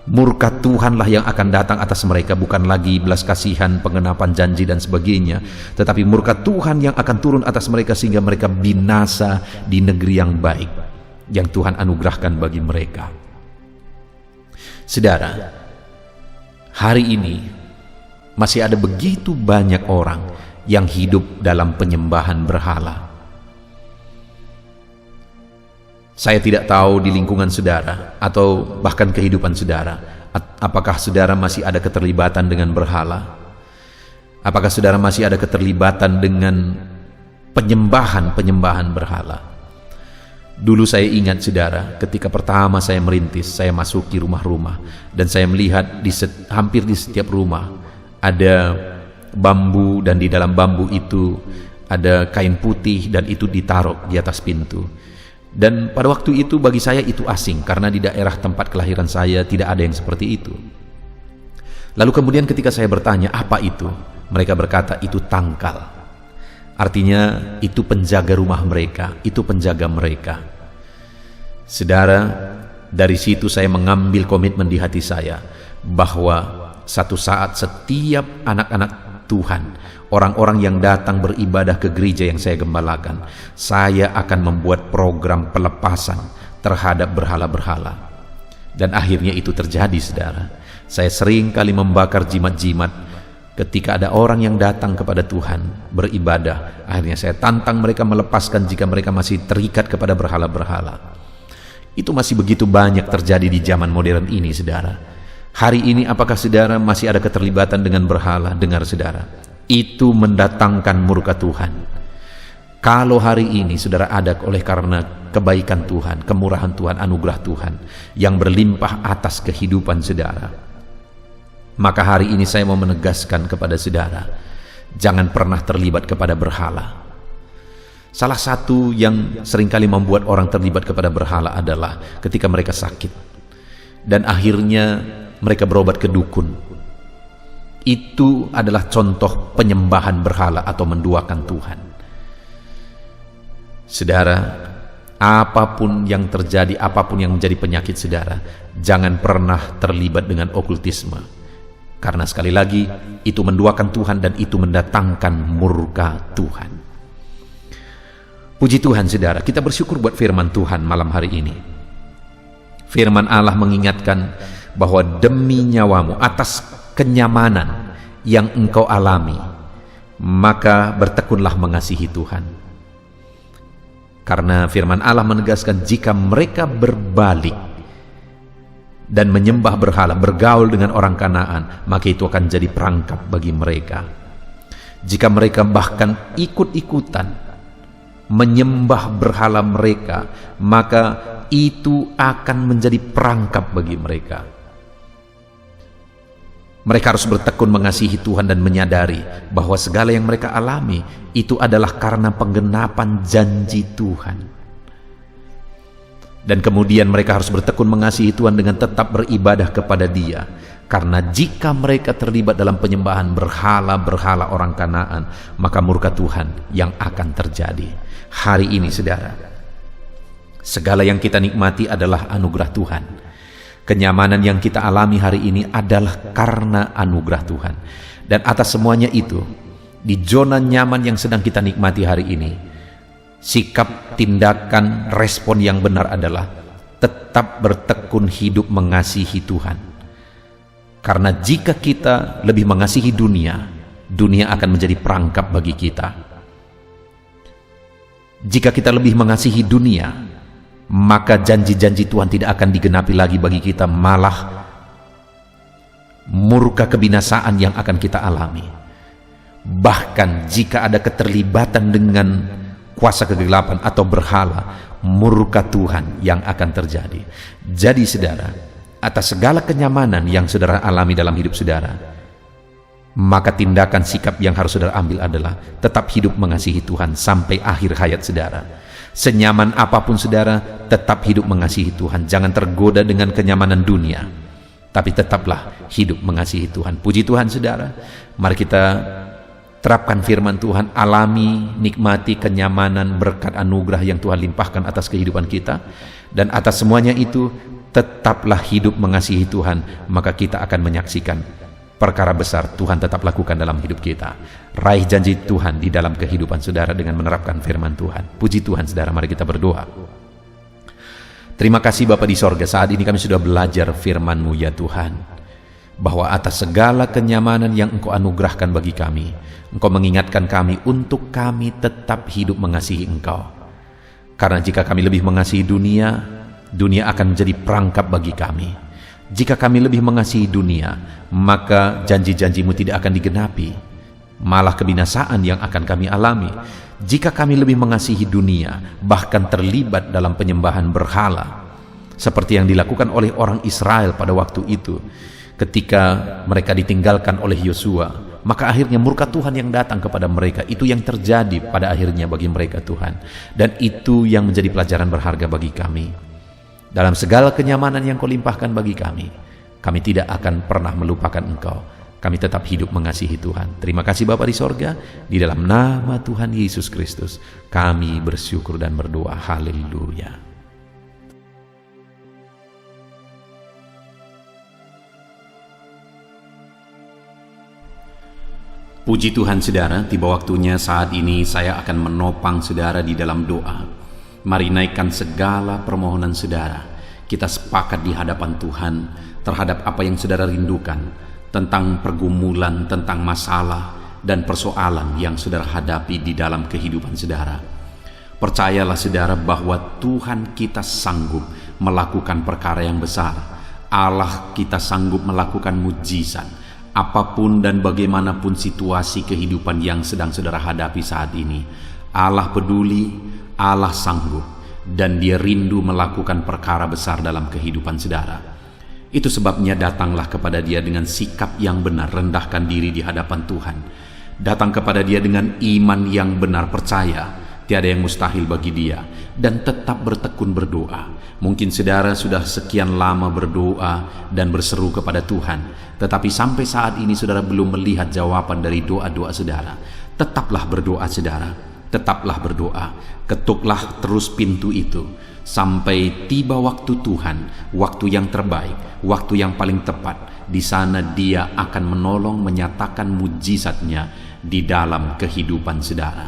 Murka Tuhanlah yang akan datang atas mereka, bukan lagi belas kasihan, pengenapan janji dan sebagainya, tetapi murka Tuhan yang akan turun atas mereka sehingga mereka binasa di negeri yang baik yang Tuhan anugerahkan bagi mereka. Saudara, hari ini masih ada begitu banyak orang yang hidup dalam penyembahan berhala. Saya tidak tahu di lingkungan saudara atau bahkan kehidupan saudara, apakah saudara masih ada keterlibatan dengan berhala? Apakah saudara masih ada keterlibatan dengan penyembahan berhala? Dulu saya ingat saudara, ketika pertama saya merintis, saya masuki rumah-rumah dan saya melihat hampir di setiap rumah ada bambu, dan di dalam bambu itu ada kain putih dan itu ditaruh di atas pintu. Dan pada waktu itu bagi saya itu asing, karena di daerah tempat kelahiran saya tidak ada yang seperti itu. Lalu kemudian ketika saya bertanya apa itu, mereka berkata itu tangkal. Artinya itu penjaga rumah mereka, itu penjaga mereka. Saudara, dari situ saya mengambil komitmen di hati saya bahwa satu saat setiap anak-anak Tuhan, orang-orang yang datang beribadah ke gereja yang saya gembalakan, saya akan membuat program pelepasan terhadap berhala-berhala. Dan akhirnya itu terjadi, saudara. Saya sering kali membakar jimat-jimat ketika ada orang yang datang kepada Tuhan beribadah. Akhirnya saya tantang mereka melepaskan jika mereka masih terikat kepada berhala-berhala. Itu masih begitu banyak terjadi di zaman modern ini, saudara. Hari ini apakah saudara masih ada keterlibatan dengan berhala? Dengar saudara, itu mendatangkan murka Tuhan. Kalau hari ini saudara ada oleh karena kebaikan Tuhan, kemurahan Tuhan, anugerah Tuhan yang berlimpah atas kehidupan saudara, maka hari ini saya mau menegaskan kepada saudara, jangan pernah terlibat kepada berhala. Salah satu yang seringkali membuat orang terlibat kepada berhala adalah ketika mereka sakit dan akhirnya mereka berobat ke dukun. Itu adalah contoh penyembahan berhala atau menduakan Tuhan. Saudara, apapun yang terjadi, apapun yang menjadi penyakit saudara, jangan pernah terlibat dengan okultisme. Karena sekali lagi, itu menduakan Tuhan dan itu mendatangkan murka Tuhan. Puji Tuhan saudara, kita bersyukur buat firman Tuhan malam hari ini. Firman Allah mengingatkan bahwa demi nyawamu, atas kenyamanan yang engkau alami, maka bertekunlah mengasihi Tuhan. Karena firman Allah menegaskan jika mereka berbalik dan menyembah berhala, bergaul dengan orang Kanaan, maka itu akan jadi perangkap bagi mereka. Jika mereka bahkan ikut-ikutan menyembah berhala mereka, maka itu akan menjadi perangkap bagi mereka. Mereka harus bertekun mengasihi Tuhan dan menyadari bahwa segala yang mereka alami itu adalah karena penggenapan janji Tuhan. Dan kemudian mereka harus bertekun mengasihi Tuhan dengan tetap beribadah kepada Dia. Karena jika mereka terlibat dalam penyembahan berhala-berhala orang Kanaan, maka murka Tuhan yang akan terjadi. Hari ini saudara, segala yang kita nikmati adalah anugerah Tuhan. Kenyamanan yang kita alami hari ini adalah karena anugerah Tuhan. Dan atas semuanya itu, di zona nyaman yang sedang kita nikmati hari ini, sikap, tindakan, respon yang benar adalah tetap bertekun hidup mengasihi Tuhan. Karena jika kita lebih mengasihi dunia, dunia akan menjadi perangkap bagi kita. Jika kita lebih mengasihi dunia, maka janji-janji Tuhan tidak akan digenapi lagi bagi kita, malah murka kebinasaan yang akan kita alami. Bahkan jika ada keterlibatan dengan kuasa kegelapan atau berhala, murka Tuhan yang akan terjadi. Jadi saudara, atas segala kenyamanan yang saudara alami dalam hidup saudara, maka tindakan sikap yang harus saudara ambil adalah tetap hidup mengasihi Tuhan sampai akhir hayat saudara. Senyaman apapun saudara, tetap hidup mengasihi Tuhan. Jangan tergoda dengan kenyamanan dunia, tapi tetaplah hidup mengasihi Tuhan. Puji Tuhan saudara. Mari kita terapkan firman Tuhan, alami, nikmati kenyamanan, berkat anugerah yang Tuhan limpahkan atas kehidupan kita. Dan atas semuanya itu, tetaplah hidup mengasihi Tuhan, maka kita akan menyaksikan perkara besar Tuhan tetap lakukan dalam hidup kita. Raih janji Tuhan di dalam kehidupan saudara dengan menerapkan firman Tuhan. Puji Tuhan saudara, mari kita berdoa. Terima kasih Bapa di sorga, saat ini kami sudah belajar firman-Mu ya Tuhan, bahwa atas segala kenyamanan yang Engkau anugerahkan bagi kami, Engkau mengingatkan kami untuk kami tetap hidup mengasihi Engkau. Karena jika kami lebih mengasihi dunia, dunia akan menjadi perangkap bagi kami. Jika kami lebih mengasihi dunia, maka janji-janji-Mu tidak akan digenapi, malah kebinasaan yang akan kami alami. Jika kami lebih mengasihi dunia, bahkan terlibat dalam penyembahan berhala, seperti yang dilakukan oleh orang Israel pada waktu itu, ketika mereka ditinggalkan oleh Yosua, maka akhirnya murka Tuhan yang datang kepada mereka. Itu yang terjadi pada akhirnya bagi mereka Tuhan, dan itu yang menjadi pelajaran berharga bagi kami. Dalam segala kenyamanan yang Kau limpahkan bagi kami tidak akan pernah melupakan Engkau. Kami tetap hidup mengasihi Tuhan. Terima kasih Bapa di sorga, di dalam nama Tuhan Yesus Kristus kami bersyukur dan berdoa. Haleluya. Puji Tuhan saudara, tiba waktunya saat ini saya akan menopang saudara di dalam doa. Mari naikkan segala permohonan saudara. Kita sepakat di hadapan Tuhan terhadap apa yang saudara rindukan, tentang pergumulan, tentang masalah dan persoalan yang saudara hadapi di dalam kehidupan saudara. Percayalah saudara bahwa Tuhan kita sanggup melakukan perkara yang besar. Allah kita sanggup melakukan mujizat. Apapun dan bagaimanapun situasi kehidupan yang sedang saudara hadapi saat ini, Allah peduli, Allah sanggup, dan Dia rindu melakukan perkara besar dalam kehidupan saudara. Itu sebabnya datanglah kepada Dia dengan sikap yang benar, rendahkan diri di hadapan Tuhan. Datang kepada Dia dengan iman yang benar, percaya tiada yang mustahil bagi Dia, dan tetap bertekun berdoa. Mungkin saudara sudah sekian lama berdoa dan berseru kepada Tuhan, tetapi sampai saat ini saudara belum melihat jawaban dari doa-doa saudara. Tetaplah berdoa saudara, tetaplah berdoa. Ketuklah terus pintu itu sampai tiba waktu Tuhan, waktu yang terbaik, waktu yang paling tepat. Di sana Dia akan menolong, menyatakan mujizatnya di dalam kehidupan saudara.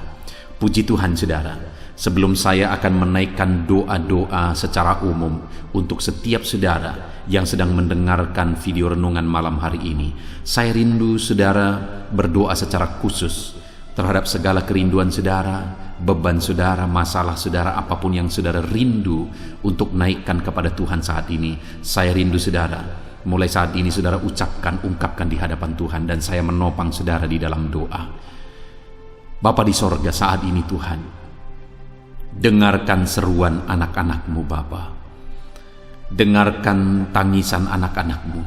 Puji Tuhan saudara, sebelum saya akan menaikkan doa-doa secara umum untuk setiap saudara yang sedang mendengarkan video renungan malam hari ini, saya rindu saudara berdoa secara khusus terhadap segala kerinduan saudara, beban saudara, masalah saudara, apapun yang saudara rindu untuk naikkan kepada Tuhan saat ini. Saya rindu saudara, mulai saat ini saudara ungkapkan di hadapan Tuhan, dan saya menopang saudara di dalam doa. Bapa di sorga, saat ini Tuhan, dengarkan seruan anak-anak-Mu Bapa. Dengarkan tangisan anak-anak-Mu,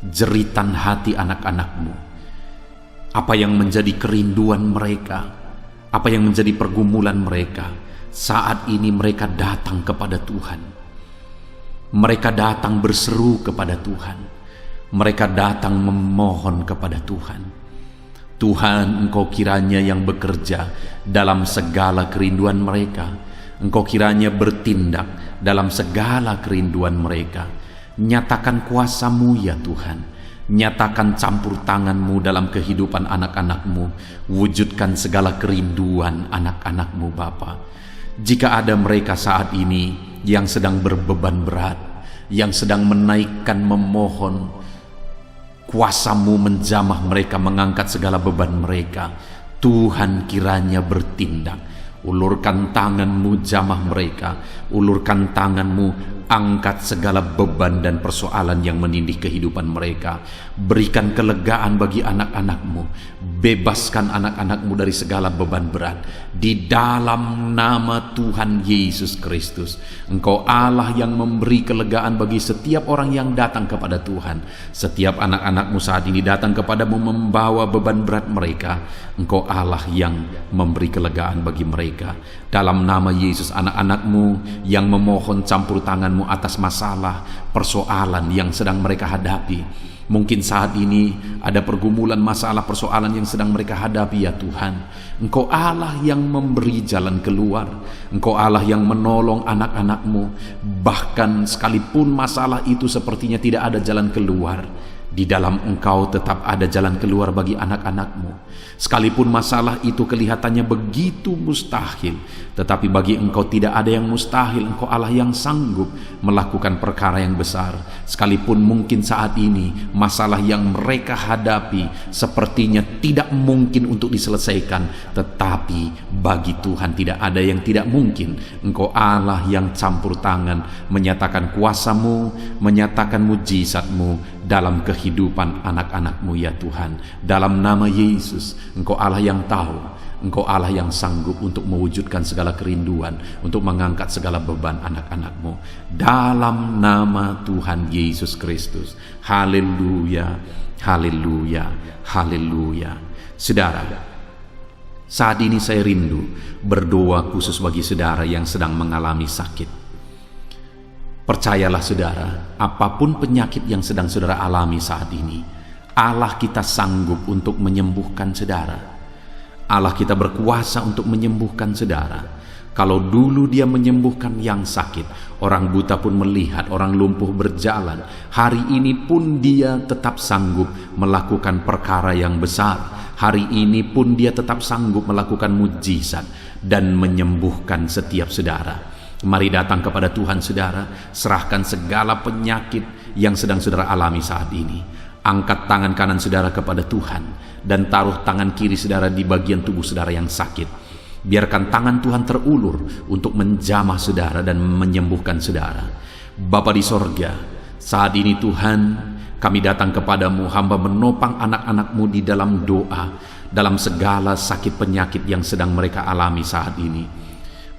jeritan hati anak-anak-Mu. Apa yang menjadi kerinduan mereka, apa yang menjadi pergumulan mereka, saat ini mereka datang kepada Tuhan. Mereka datang berseru kepada Tuhan. Mereka datang memohon kepada Tuhan. Tuhan, Engkau kiranya yang bekerja dalam segala kerinduan mereka. Engkau kiranya bertindak dalam segala kerinduan mereka. Nyatakan kuasa-Mu ya Tuhan. Nyatakan campur tangan-Mu dalam kehidupan anak-anak-Mu. Wujudkan segala kerinduan anak-anak-Mu Bapa. Jika ada mereka saat ini yang sedang berbeban berat, yang sedang menaikkan, memohon, kuasa-Mu menjamah mereka, mengangkat segala beban mereka, Tuhan kiranya bertindak. Ulurkan tangan-Mu, jamah mereka. Ulurkan tangan-Mu, angkat segala beban dan persoalan yang menindih kehidupan mereka. Berikan kelegaan bagi anak-anak-Mu. Bebaskan anak-anak-Mu dari segala beban berat. Di dalam nama Tuhan Yesus Kristus, Engkau Allah yang memberi kelegaan bagi setiap orang yang datang kepada Tuhan. Setiap anak-anak-Mu saat ini datang kepadamu membawa beban berat mereka. Engkau Allah yang memberi kelegaan bagi mereka. Dalam nama Yesus, anak-anak-Mu yang memohon campur tangan-Mu atas masalah, persoalan yang sedang mereka hadapi, Mungkin saat ini ada pergumulan, masalah, persoalan yang sedang mereka hadapi ya Tuhan. Engkau Allah yang memberi jalan keluar. Engkau Allah yang menolong anak-anak-Mu. Bahkan sekalipun masalah itu sepertinya tidak ada jalan keluar, di dalam Engkau tetap ada jalan keluar bagi anak-anak-Mu. Sekalipun masalah itu kelihatannya begitu mustahil, tetapi bagi Engkau tidak ada yang mustahil. Engkau Allah yang sanggup melakukan perkara yang besar. Sekalipun mungkin saat ini masalah yang mereka hadapi sepertinya tidak mungkin untuk diselesaikan, tetapi bagi Tuhan tidak ada yang tidak mungkin. Engkau Allah yang campur tangan, menyatakan kuasa-Mu, menyatakan mujizat-Mu dalam kehidupan anak-anak-Mu ya Tuhan. Dalam nama Yesus, Engkau Allah yang tahu, Engkau Allah yang sanggup untuk mewujudkan segala kerinduan, untuk mengangkat segala beban anak-anak-Mu. Dalam nama Tuhan Yesus Kristus. Haleluya, haleluya, haleluya. Saudara, saat ini saya rindu berdoa khusus bagi saudara yang sedang mengalami sakit. Percayalah saudara, apapun penyakit yang sedang saudara alami saat ini, Allah kita sanggup untuk menyembuhkan saudara. Allah kita berkuasa untuk menyembuhkan saudara. Kalau dulu Dia menyembuhkan yang sakit, orang buta pun melihat, orang lumpuh berjalan, hari ini pun Dia tetap sanggup melakukan perkara yang besar. Hari ini pun Dia tetap sanggup melakukan mujizat dan menyembuhkan setiap saudara. Mari datang kepada Tuhan saudara, serahkan segala penyakit yang sedang saudara alami saat ini. Angkat tangan kanan saudara kepada Tuhan dan taruh tangan kiri saudara di bagian tubuh saudara yang sakit. Biarkan tangan Tuhan terulur untuk menjamah saudara dan menyembuhkan saudara. Bapa di sorga, saat ini Tuhan, kami datang kepadamu, hamba menopang anak-anak-Mu di dalam doa, dalam segala sakit penyakit yang sedang mereka alami saat ini.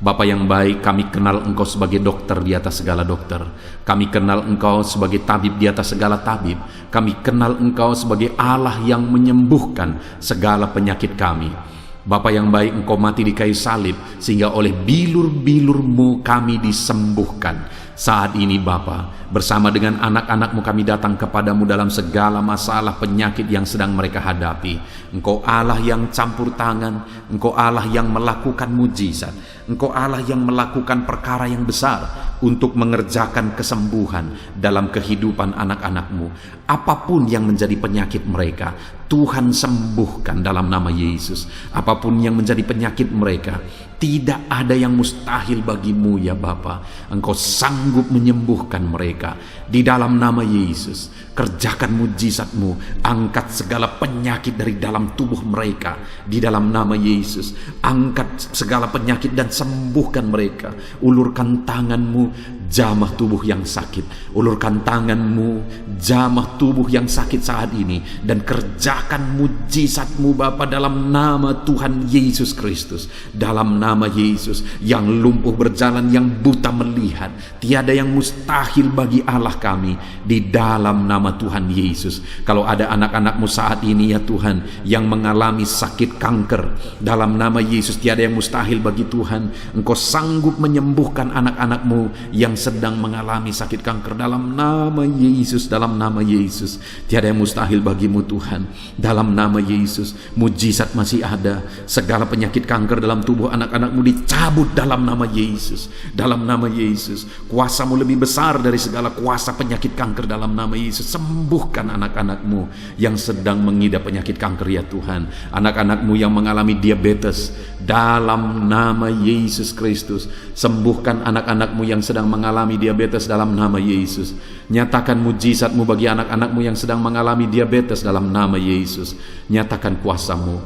Bapa yang baik, kami kenal Engkau sebagai dokter di atas segala dokter. Kami kenal Engkau sebagai tabib di atas segala tabib. Kami kenal Engkau sebagai Allah yang menyembuhkan segala penyakit kami. Bapa yang baik, Engkau mati di kayu salib sehingga oleh bilur-bilur-Mu kami disembuhkan. Saat ini Bapa, bersama dengan anak-anak-Mu kami datang kepadamu dalam segala masalah penyakit yang sedang mereka hadapi. Engkau Allah yang campur tangan, Engkau Allah yang melakukan mujizat, Engkau Allah yang melakukan perkara yang besar untuk mengerjakan kesembuhan dalam kehidupan anak-anak-Mu. Apapun yang menjadi penyakit mereka, Tuhan sembuhkan dalam nama Yesus. Apapun yang menjadi penyakit mereka, tidak ada yang mustahil bagimu ya Bapa. Engkau sanggup menyembuhkan mereka di dalam nama Yesus. Kerjakan mujizat-Mu, angkat segala penyakit dari dalam tubuh mereka di dalam nama Yesus. Angkat segala penyakit dan sembuhkan mereka. Ulurkan tangan-Mu, jamah tubuh yang sakit. Ulurkan tangan-Mu, jamah tubuh yang sakit saat ini, dan kerjakan mujizat-Mu Bapa dalam nama Tuhan Yesus Kristus. Dalam nama Yesus, yang lumpuh berjalan, yang buta melihat, tiada yang mustahil bagi Allah kami di dalam nama Tuhan Yesus. Kalau ada anak-anak-Mu saat ini ya Tuhan yang mengalami sakit kanker, dalam nama Yesus tiada yang mustahil bagi Tuhan. Engkau sanggup menyembuhkan anak-anak-Mu yang sedang mengalami sakit kanker dalam nama Yesus. Dalam nama Yesus tiada yang mustahil bagimu Tuhan. Dalam nama Yesus mujizat masih ada. Segala penyakit kanker dalam tubuh anak-anak-Mu dicabut dalam nama Yesus. Dalam nama Yesus, kuasa-Mu lebih besar dari segala kuasa penyakit kanker dalam nama Yesus. Sembuhkan anak-anak-Mu yang sedang mengidap penyakit kanker ya Tuhan. Anak-anak-Mu yang mengalami diabetes, dalam nama Yesus Kristus. Sembuhkan anak-anak-Mu yang sedang mengalami diabetes dalam nama Yesus. Nyatakan mujizat-Mu bagi anak-anak-Mu yang sedang mengalami diabetes dalam nama Yesus. Nyatakan kuasa-Mu,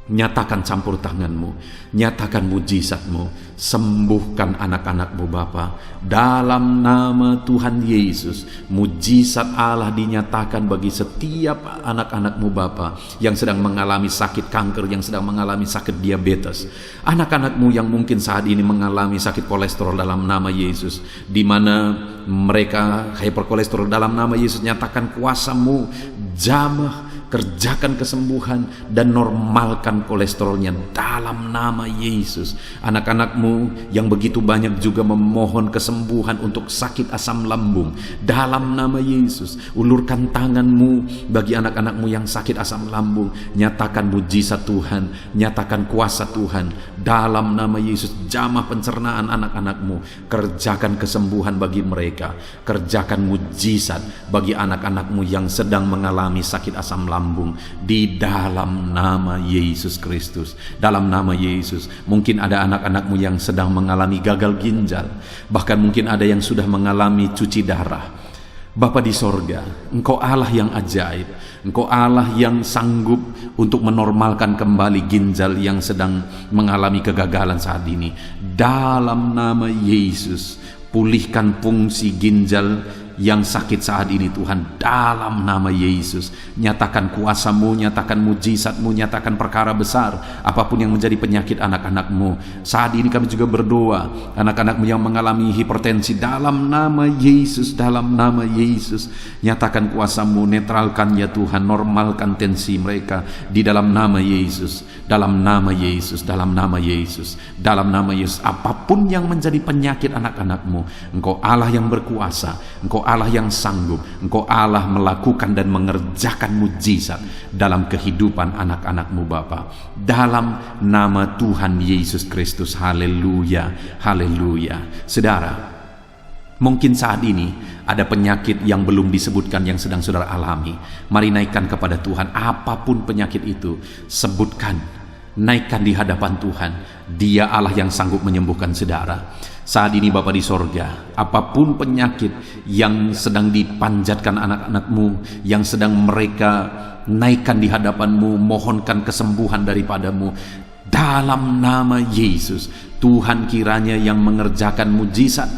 nyatakan campur tangan-Mu, nyatakan mujizat-Mu. Sembuhkan anak-anak-Mu Bapa dalam nama Tuhan Yesus. Mujizat Allah dinyatakan bagi setiap anak-anak-Mu Bapa yang sedang mengalami sakit kanker, yang sedang mengalami sakit diabetes. Anak-anak-Mu yang mungkin saat ini mengalami sakit kolesterol dalam nama Yesus, di mana mereka hyperkolesterol dalam nama Yesus. Nyatakan kuasa-Mu, jamah kerjakan kesembuhan dan normalkan kolesterolnya dalam nama Yesus. Anak-anakmu yang begitu banyak juga memohon kesembuhan untuk sakit asam lambung dalam nama Yesus. Ulurkan tanganmu bagi anak-anakmu yang sakit asam lambung, nyatakan mujizat Tuhan, nyatakan kuasa Tuhan dalam nama Yesus. Jamah pencernaan anak-anakmu, kerjakan kesembuhan bagi mereka, kerjakan mujizat bagi anak-anakmu yang sedang mengalami sakit asam lambung di dalam nama Yesus Kristus. Dalam nama Yesus. Mungkin ada anak-anakmu yang sedang mengalami gagal ginjal, bahkan mungkin ada yang sudah mengalami cuci darah. Bapa di sorga, Engkau Allah yang ajaib, Engkau Allah yang sanggup untuk menormalkan kembali ginjal yang sedang mengalami kegagalan saat ini. Dalam nama Yesus, pulihkan fungsi ginjal yang sakit saat ini Tuhan, dalam nama Yesus. Nyatakan kuasa-Mu, nyatakan mujizat-Mu, nyatakan perkara besar apapun yang menjadi penyakit anak-anakmu. Saat ini kami juga berdoa, anak-anakmu yang mengalami hipertensi, dalam nama Yesus, dalam nama Yesus, nyatakan kuasa-Mu, netralkan ya Tuhan, normalkan tensi mereka di dalam nama Yesus, dalam nama Yesus, dalam nama Yesus, dalam nama Yesus. Apapun yang menjadi penyakit anak-anakmu, Engkau Allah yang berkuasa, Engkau Allah yang sanggup, Engkau Allah melakukan dan mengerjakan mujizat dalam kehidupan anak-anakmu Bapa, dalam nama Tuhan Yesus Kristus. Haleluya, haleluya. Saudara, mungkin saat ini ada penyakit yang belum disebutkan yang sedang saudara alami. Mari naikkan kepada Tuhan apapun penyakit itu, sebutkan, naikkan di hadapan Tuhan. Dia Allah yang sanggup menyembuhkan saudara. Saat ini Bapa di sorga, apapun penyakit yang sedang dipanjatkan anak-anakmu, yang sedang mereka naikkan di hadapanmu, mohonkan kesembuhan daripadamu, dalam nama Yesus, Tuhan kiranya yang mengerjakan mujizat,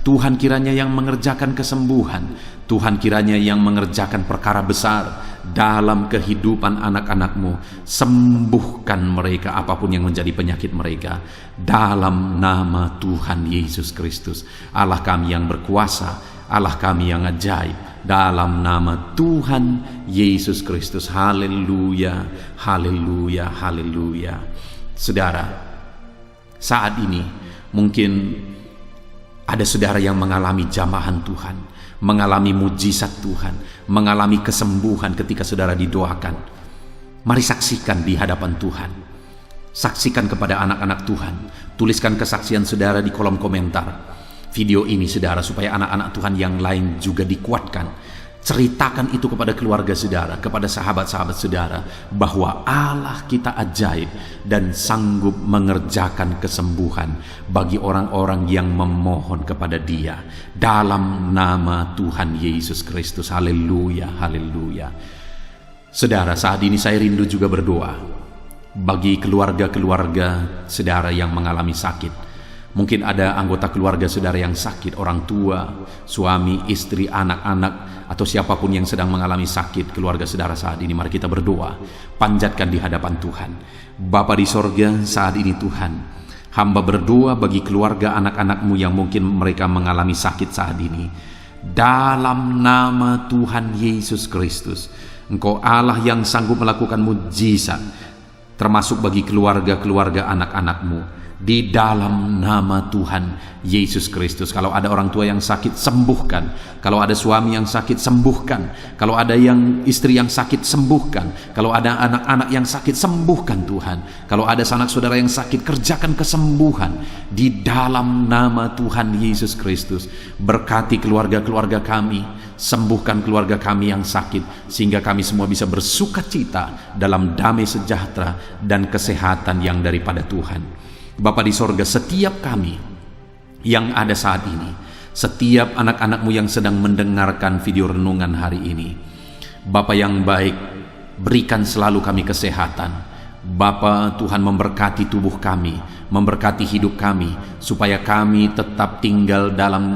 Tuhan kiranya yang mengerjakan kesembuhan, Tuhan kiranya yang mengerjakan perkara besar dalam kehidupan anak-anakmu. Sembuhkan mereka apapun yang menjadi penyakit mereka, dalam nama Tuhan Yesus Kristus. Allah kami yang berkuasa, Allah kami yang ajaib, dalam nama Tuhan Yesus Kristus. Haleluya, haleluya, haleluya. Saudara, saat ini mungkin ada saudara yang mengalami jamahan Tuhan, mengalami mujizat Tuhan, mengalami kesembuhan ketika saudara didoakan. Mari saksikan di hadapan Tuhan. Saksikan kepada anak-anak Tuhan. Tuliskan kesaksian saudara di kolom komentar video ini saudara, supaya anak-anak Tuhan yang lain juga dikuatkan. Ceritakan itu kepada keluarga saudara, kepada sahabat-sahabat saudara, bahwa Allah kita ajaib dan sanggup mengerjakan kesembuhan bagi orang-orang yang memohon kepada Dia, dalam nama Tuhan Yesus Kristus. Haleluya, haleluya. Saudara, saat ini saya rindu juga berdoa bagi keluarga-keluarga saudara yang mengalami sakit. Mungkin ada anggota keluarga saudara yang sakit, orang tua, suami, istri, anak-anak, atau siapapun yang sedang mengalami sakit keluarga saudara saat ini. Mari kita berdoa, panjatkan di hadapan Tuhan. Bapa di sorga, saat ini Tuhan, hamba berdoa bagi keluarga anak-anakmu yang mungkin mereka mengalami sakit saat ini. Dalam nama Tuhan Yesus Kristus, Engkau Allah yang sanggup melakukan mujizat, termasuk bagi keluarga-keluarga anak-anakmu. Di dalam nama Tuhan Yesus Kristus. Kalau ada orang tua yang sakit, sembuhkan. Kalau ada suami yang sakit, sembuhkan. Kalau ada yang istri yang sakit, sembuhkan. Kalau ada anak-anak yang sakit, sembuhkan Tuhan. Kalau ada sanak saudara yang sakit, kerjakan kesembuhan di dalam nama Tuhan Yesus Kristus. Berkati keluarga-keluarga kami, sembuhkan keluarga kami yang sakit, sehingga kami semua bisa bersukacita dalam damai sejahtera dan kesehatan yang daripada Tuhan. Bapa di sorga, setiap kami yang ada saat ini, setiap anak-anakmu yang sedang mendengarkan video renungan hari ini, Bapa yang baik, berikan selalu kami kesehatan. Bapa, Tuhan memberkati tubuh kami, memberkati hidup kami, supaya kami tetap tinggal dalam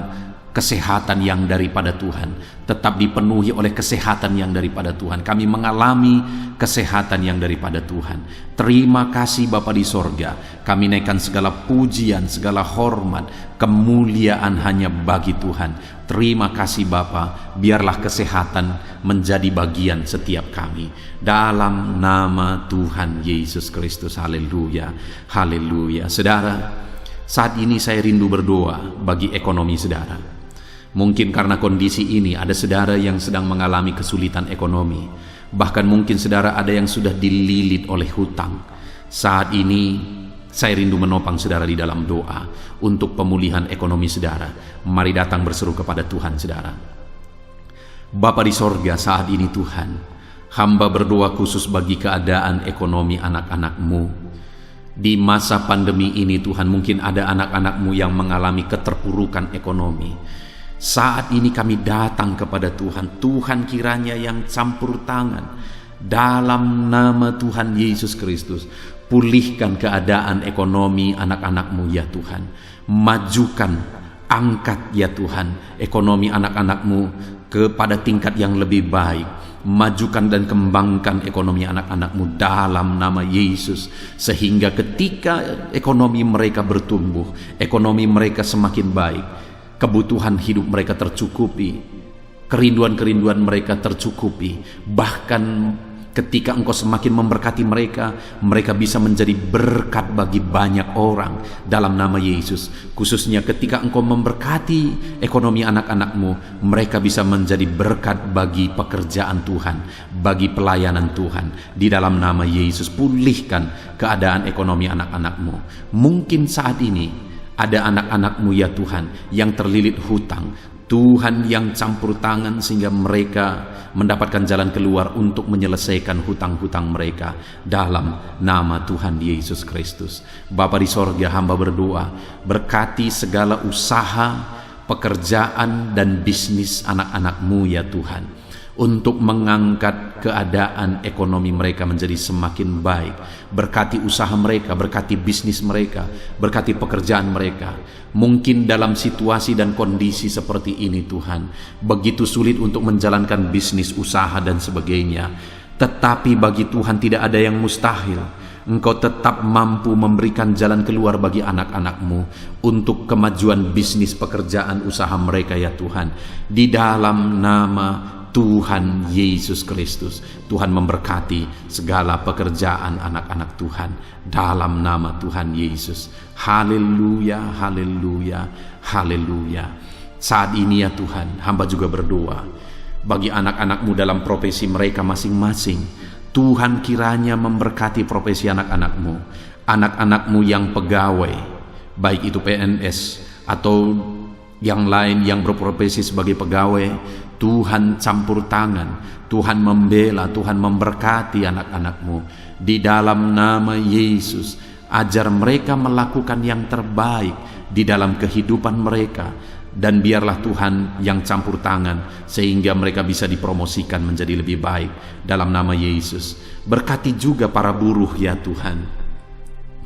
kesehatan yang daripada Tuhan, tetap dipenuhi oleh kesehatan yang daripada Tuhan. Kami mengalami kesehatan yang daripada Tuhan. Terima kasih Bapa di sorga. Kami naikkan segala pujian, segala hormat, kemuliaan hanya bagi Tuhan. Terima kasih Bapa, biarlah kesehatan menjadi bagian setiap kami. Dalam nama Tuhan Yesus Kristus, haleluya, haleluya. Saudara, saat ini saya rindu berdoa bagi ekonomi saudara. Mungkin karena kondisi ini ada saudara yang sedang mengalami kesulitan ekonomi. Bahkan mungkin saudara ada yang sudah dililit oleh hutang. Saat ini saya rindu menopang saudara di dalam doa untuk pemulihan ekonomi saudara. Mari datang berseru kepada Tuhan saudara. Bapa di sorga, saat ini Tuhan, hamba berdoa khusus bagi keadaan ekonomi anak-anak-Mu. Di masa pandemi ini Tuhan, mungkin ada anak-anak-Mu yang mengalami keterpurukan ekonomi. Saat ini kami datang kepada Tuhan. Tuhan kiranya yang campur tangan dalam nama Tuhan Yesus Kristus. Pulihkan keadaan ekonomi anak-anak-Mu ya Tuhan. Majukan, angkat ya Tuhan ekonomi anak-anak-Mu kepada tingkat yang lebih baik. Majukan dan kembangkan ekonomi anak-anak-Mu dalam nama Yesus, sehingga ketika ekonomi mereka bertumbuh, ekonomi mereka semakin baik, kebutuhan hidup mereka tercukupi, kerinduan-kerinduan mereka tercukupi. Bahkan ketika Engkau semakin memberkati mereka, mereka bisa menjadi berkat bagi banyak orang dalam nama Yesus. Khususnya ketika Engkau memberkati ekonomi anak-anak-Mu, mereka bisa menjadi berkat bagi pekerjaan Tuhan, bagi pelayanan Tuhan. Di dalam nama Yesus, pulihkan keadaan ekonomi anak-anak-Mu. Mungkin saat ini ada anak-anak-Mu ya Tuhan yang terlilit hutang. Tuhan yang campur tangan sehingga mereka mendapatkan jalan keluar untuk menyelesaikan hutang-hutang mereka dalam nama Tuhan Yesus Kristus. Bapa di sorga, hamba berdoa, berkati segala usaha, pekerjaan dan bisnis anak-anak-Mu ya Tuhan, untuk mengangkat keadaan ekonomi mereka menjadi semakin baik. Berkati usaha mereka, berkati bisnis mereka, berkati pekerjaan mereka. Mungkin dalam situasi dan kondisi seperti ini Tuhan, begitu sulit untuk menjalankan bisnis, usaha dan sebagainya. Tetapi bagi Tuhan tidak ada yang mustahil. Engkau tetap mampu memberikan jalan keluar bagi anak-anak-Mu untuk kemajuan bisnis, pekerjaan, usaha mereka ya Tuhan. Di dalam nama Tuhan Yesus Kristus, Tuhan memberkati segala pekerjaan anak-anak Tuhan dalam nama Tuhan Yesus. Haleluya, haleluya, haleluya. Saat ini ya Tuhan, hamba juga berdoa bagi anak-anak-Mu dalam profesi mereka masing-masing. Tuhan kiranya memberkati profesi anak-anak-Mu, anak-anak-Mu yang pegawai, baik itu PNS atau yang lain yang berprofesi sebagai pegawai. Tuhan campur tangan, Tuhan membela, Tuhan memberkati anak-anak-Mu di dalam nama Yesus. Ajar mereka melakukan yang terbaik di dalam kehidupan mereka, dan biarlah Tuhan yang campur tangan sehingga mereka bisa dipromosikan menjadi lebih baik dalam nama Yesus. Berkati juga para buruh ya Tuhan.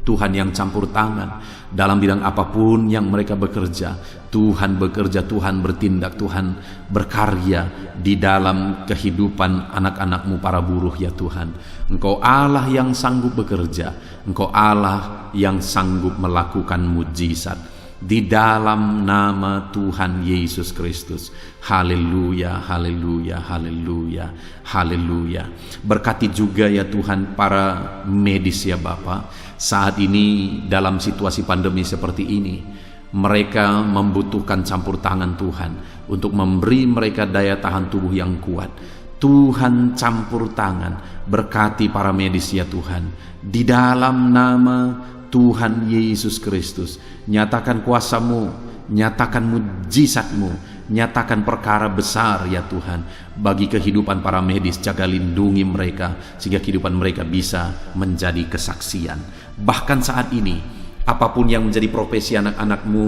Tuhan yang campur tangan dalam bidang apapun yang mereka bekerja. Tuhan bekerja, Tuhan bertindak, Tuhan berkarya di dalam kehidupan anak-anak-Mu para buruh ya Tuhan. Engkau Allah yang sanggup bekerja, Engkau Allah yang sanggup melakukan mujizat di dalam nama Tuhan Yesus Kristus. Haleluya, haleluya, haleluya, haleluya. Berkati juga ya Tuhan para medis ya Bapa. Saat ini dalam situasi pandemi seperti ini, mereka membutuhkan campur tangan Tuhan untuk memberi mereka daya tahan tubuh yang kuat. Tuhan campur tangan, berkati para medis ya Tuhan. Di dalam nama Tuhan Yesus Kristus, nyatakan kuasa-Mu, nyatakan mujizat-Mu, nyatakan perkara besar ya Tuhan bagi kehidupan para medis. Jaga lindungi mereka sehingga kehidupan mereka bisa menjadi kesaksian. Bahkan saat ini Apapun yang menjadi profesi anak-anak-Mu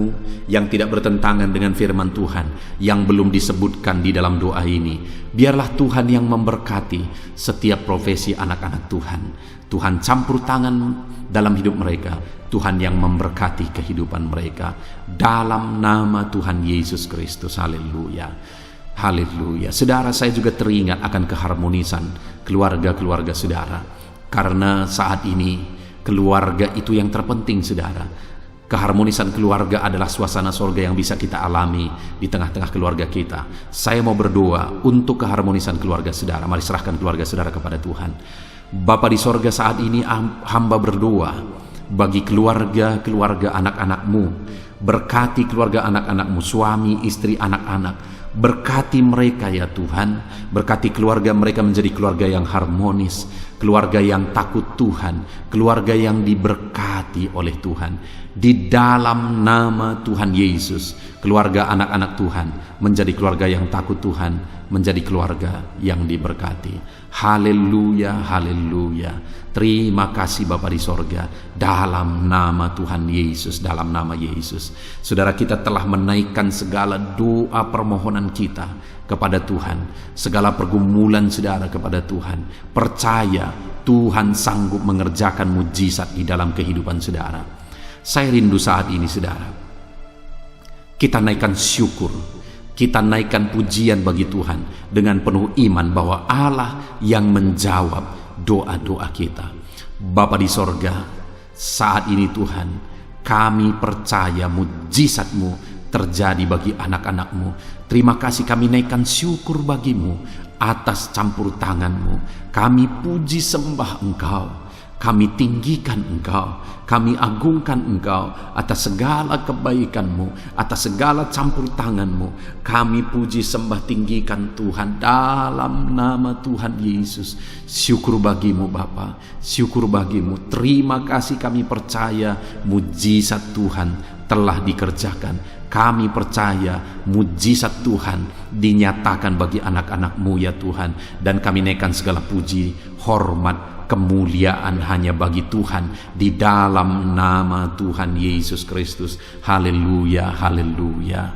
yang tidak bertentangan dengan firman Tuhan, yang belum disebutkan di dalam doa ini, biarlah Tuhan yang memberkati setiap profesi anak-anak Tuhan. Tuhan campur tangan dalam hidup mereka, Tuhan yang memberkati kehidupan mereka. Dalam nama Tuhan Yesus Kristus, haleluya. Haleluya. Saudara, saya juga teringat akan keharmonisan keluarga-keluarga saudara. Karena saat ini keluarga itu yang terpenting, saudara. Keharmonisan keluarga adalah suasana sorga yang bisa kita alami di tengah-tengah keluarga kita. Saya mau berdoa untuk keharmonisan keluarga saudara. Mari serahkan keluarga saudara kepada Tuhan. Bapa di sorga, saat ini hamba berdoa bagi keluarga anak-anak-Mu. Berkati keluarga anak-anak-Mu, suami, istri, anak-anak. Berkati mereka ya Tuhan. Berkati keluarga mereka menjadi keluarga yang harmonis, keluarga yang takut Tuhan, keluarga yang diberkati oleh Tuhan. Di dalam nama Tuhan Yesus, keluarga anak-anak Tuhan menjadi keluarga yang takut Tuhan, menjadi keluarga yang diberkati. Haleluya, haleluya. Terima kasih Bapa di sorga, dalam nama Tuhan Yesus, dalam nama Yesus. Saudara, kita telah menaikkan segala doa permohonan kita kepada Tuhan, segala pergumulan saudara kepada Tuhan. Percaya Tuhan sanggup mengerjakan mujizat di dalam kehidupan saudara. Saya rindu saat ini saudara, kita naikkan syukur, kita naikkan pujian bagi Tuhan dengan penuh iman bahwa Allah yang menjawab doa-doa kita. Bapa di sorga, saat ini Tuhan, kami percaya mujizat-Mu terjadi bagi anak-anak-Mu. Terima kasih, kami naikkan syukur bagi-Mu atas campur tangan-Mu. Kami puji sembah Engkau, kami tinggikan Engkau, kami agungkan Engkau atas segala kebaikan-Mu, atas segala campur tangan-Mu. Kami puji sembah tinggikan Tuhan dalam nama Tuhan Yesus. Syukur bagi-Mu Bapa, syukur bagi-Mu. Terima kasih, kami percaya mujizat Tuhan telah dikerjakan. Kami percaya mujizat Tuhan dinyatakan bagi anak-anak-Mu ya Tuhan. Dan kami naikkan segala puji, hormat, kemuliaan hanya bagi Tuhan di dalam nama Tuhan Yesus Kristus. Haleluya, haleluya.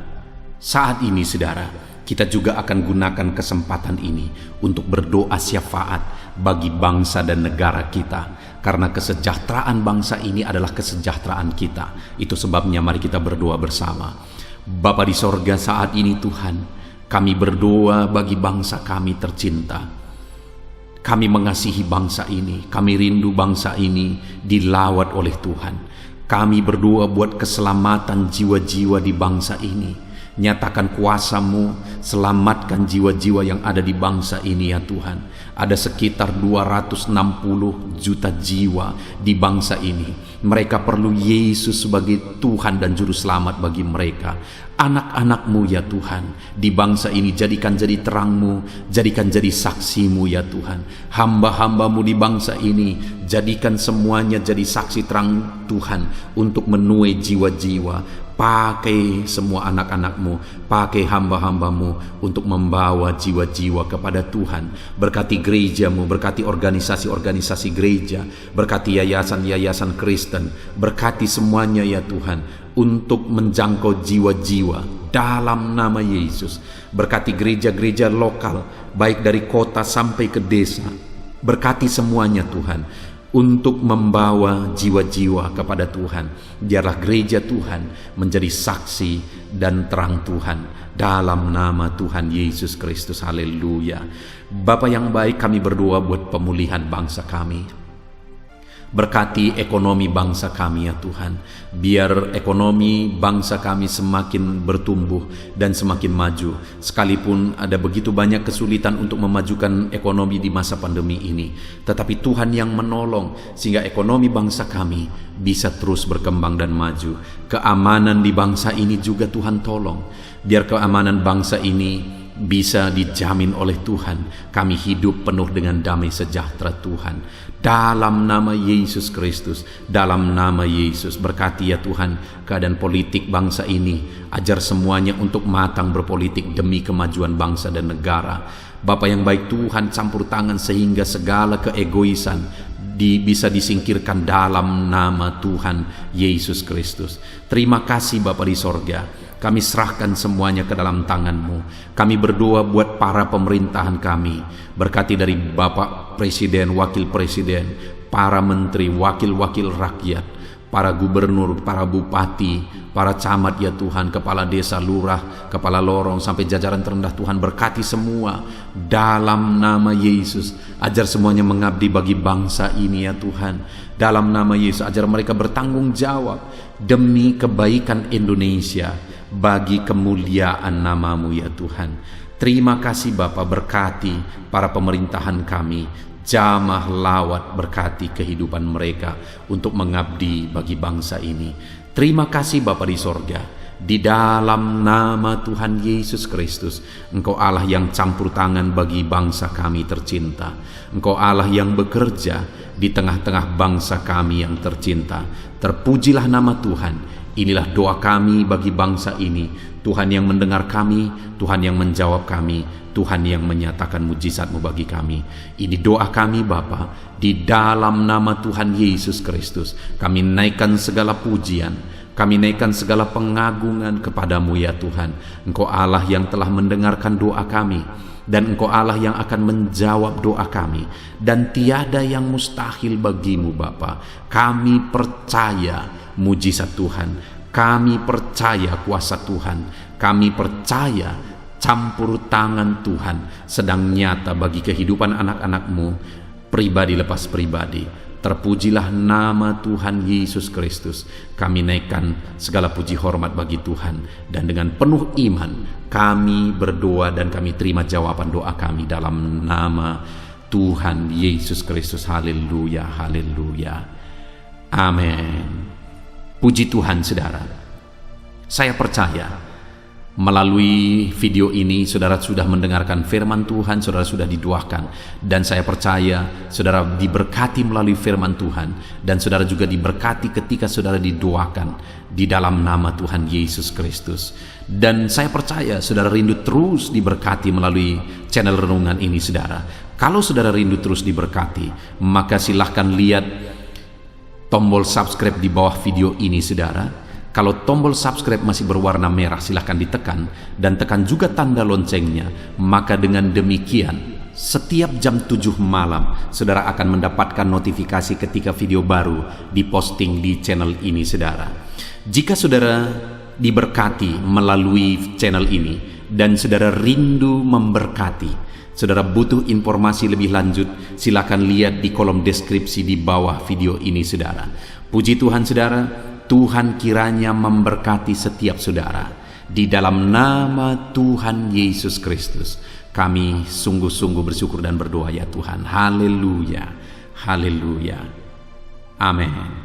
Saat ini saudara, kita juga akan gunakan kesempatan ini untuk berdoa syafaat bagi bangsa dan negara kita, karena kesejahteraan bangsa ini adalah kesejahteraan kita. Itu sebabnya mari kita berdoa bersama. Bapa di sorga, saat ini Tuhan, kami berdoa bagi bangsa kami tercinta. Kami mengasihi bangsa ini, kami rindu bangsa ini dilawat oleh Tuhan. Kami berdoa buat keselamatan jiwa-jiwa di bangsa ini. Nyatakan kuasa-Mu, selamatkan jiwa-jiwa yang ada di bangsa ini ya Tuhan. Ada sekitar 260 juta jiwa di bangsa ini. Mereka perlu Yesus sebagai Tuhan dan Juru Selamat bagi mereka. Anak-anak-Mu ya Tuhan, di bangsa ini jadikan jadi terang-Mu, jadikan jadi saksi-Mu ya Tuhan. Hamba-hamba-Mu di bangsa ini, jadikan semuanya jadi saksi terang Tuhan untuk menuai jiwa-jiwa. Pakai semua anak-anak-Mu, pakai hamba-hamba-Mu untuk membawa jiwa-jiwa kepada Tuhan. Berkati gereja-Mu, berkati organisasi-organisasi gereja, berkati yayasan-yayasan Kristen, berkati semuanya ya Tuhan, untuk menjangkau jiwa-jiwa dalam nama Yesus. Berkati gereja-gereja lokal, baik dari kota sampai ke desa. Berkati semuanya Tuhan, untuk membawa jiwa-jiwa kepada Tuhan. Biarlah gereja Tuhan menjadi saksi dan terang Tuhan dalam nama Tuhan Yesus Kristus. Haleluya. Bapa yang baik, kami berdoa buat pemulihan bangsa kami. Berkati ekonomi bangsa kami ya Tuhan. Biar ekonomi bangsa kami semakin bertumbuh dan semakin maju. Sekalipun ada begitu banyak kesulitan untuk memajukan ekonomi di masa pandemi ini, tetapi Tuhan yang menolong sehingga ekonomi bangsa kami bisa terus berkembang dan maju. Keamanan di bangsa ini juga Tuhan tolong. Biar keamanan bangsa ini bisa dijamin oleh Tuhan. Kami hidup penuh dengan damai sejahtera Tuhan. Dalam nama Yesus Kristus, dalam nama Yesus, berkati ya Tuhan keadaan politik bangsa ini. Ajar semuanya untuk matang berpolitik demi kemajuan bangsa dan negara. Bapa yang baik Tuhan, campur tangan sehingga segala keegoisan bisa disingkirkan dalam nama Tuhan Yesus Kristus. Terima kasih Bapa di sorga. Kami serahkan semuanya ke dalam tangan-Mu. Kami berdoa buat para pemerintahan kami. Berkati dari Bapak Presiden, Wakil Presiden, para menteri, wakil-wakil rakyat, para gubernur, para bupati, para camat ya Tuhan, kepala desa, lurah, kepala lorong, sampai jajaran terendah Tuhan. Berkati semua dalam nama Yesus. Ajar semuanya mengabdi bagi bangsa ini ya Tuhan. Dalam nama Yesus, ajar mereka bertanggung jawab demi kebaikan Indonesia, bagi kemuliaan nama-Mu ya Tuhan. Terima kasih Bapa, berkati para pemerintahan kami, jamah lawat, berkati kehidupan mereka untuk mengabdi bagi bangsa ini. Terima kasih Bapa di sorga. Di dalam nama Tuhan Yesus Kristus, Engkau Allah yang campur tangan bagi bangsa kami tercinta. Engkau Allah yang bekerja di tengah-tengah bangsa kami yang tercinta. Terpujilah nama Tuhan. Inilah doa kami bagi bangsa ini. Tuhan yang mendengar kami, Tuhan yang menjawab kami, Tuhan yang menyatakan mujizat-Mu bagi kami. Ini doa kami Bapa, di dalam nama Tuhan Yesus Kristus. Kami naikkan segala pujian, kami naikkan segala pengagungan kepadamu ya Tuhan. Engkau Allah yang telah mendengarkan doa kami, dan Engkau Allah yang akan menjawab doa kami, dan tiada yang mustahil bagimu Bapa. Kami percaya mujizat Tuhan, kami percaya kuasa Tuhan, kami percaya campur tangan Tuhan sedang nyata bagi kehidupan anak-anak-Mu, pribadi lepas pribadi. Terpujilah nama Tuhan Yesus Kristus. Kami naikkan segala puji hormat bagi Tuhan, dan dengan penuh iman kami berdoa dan kami terima jawaban doa kami dalam nama Tuhan Yesus Kristus. Haleluya, haleluya, amin. Puji Tuhan saudara. Saya percaya melalui video ini saudara sudah mendengarkan firman Tuhan, saudara sudah didoakan, dan saya percaya saudara diberkati melalui firman Tuhan, dan saudara juga diberkati ketika saudara didoakan di dalam nama Tuhan Yesus Kristus. Dan saya percaya saudara rindu terus diberkati melalui channel renungan ini saudara. Kalau saudara rindu terus diberkati, maka silahkan lihat tombol subscribe di bawah video ini saudara. Kalau tombol subscribe masih berwarna merah, silahkan ditekan, dan tekan juga tanda loncengnya. Maka dengan demikian setiap jam 7 malam saudara akan mendapatkan notifikasi ketika video baru diposting di channel ini saudara. Jika saudara diberkati melalui channel ini dan saudara rindu memberkati, saudara butuh informasi lebih lanjut, silakan lihat di kolom deskripsi di bawah video ini saudara. Puji Tuhan saudara, Tuhan kiranya memberkati setiap saudara. Di dalam nama Tuhan Yesus Kristus, kami sungguh-sungguh bersyukur dan berdoa ya Tuhan. Haleluya, haleluya, amin.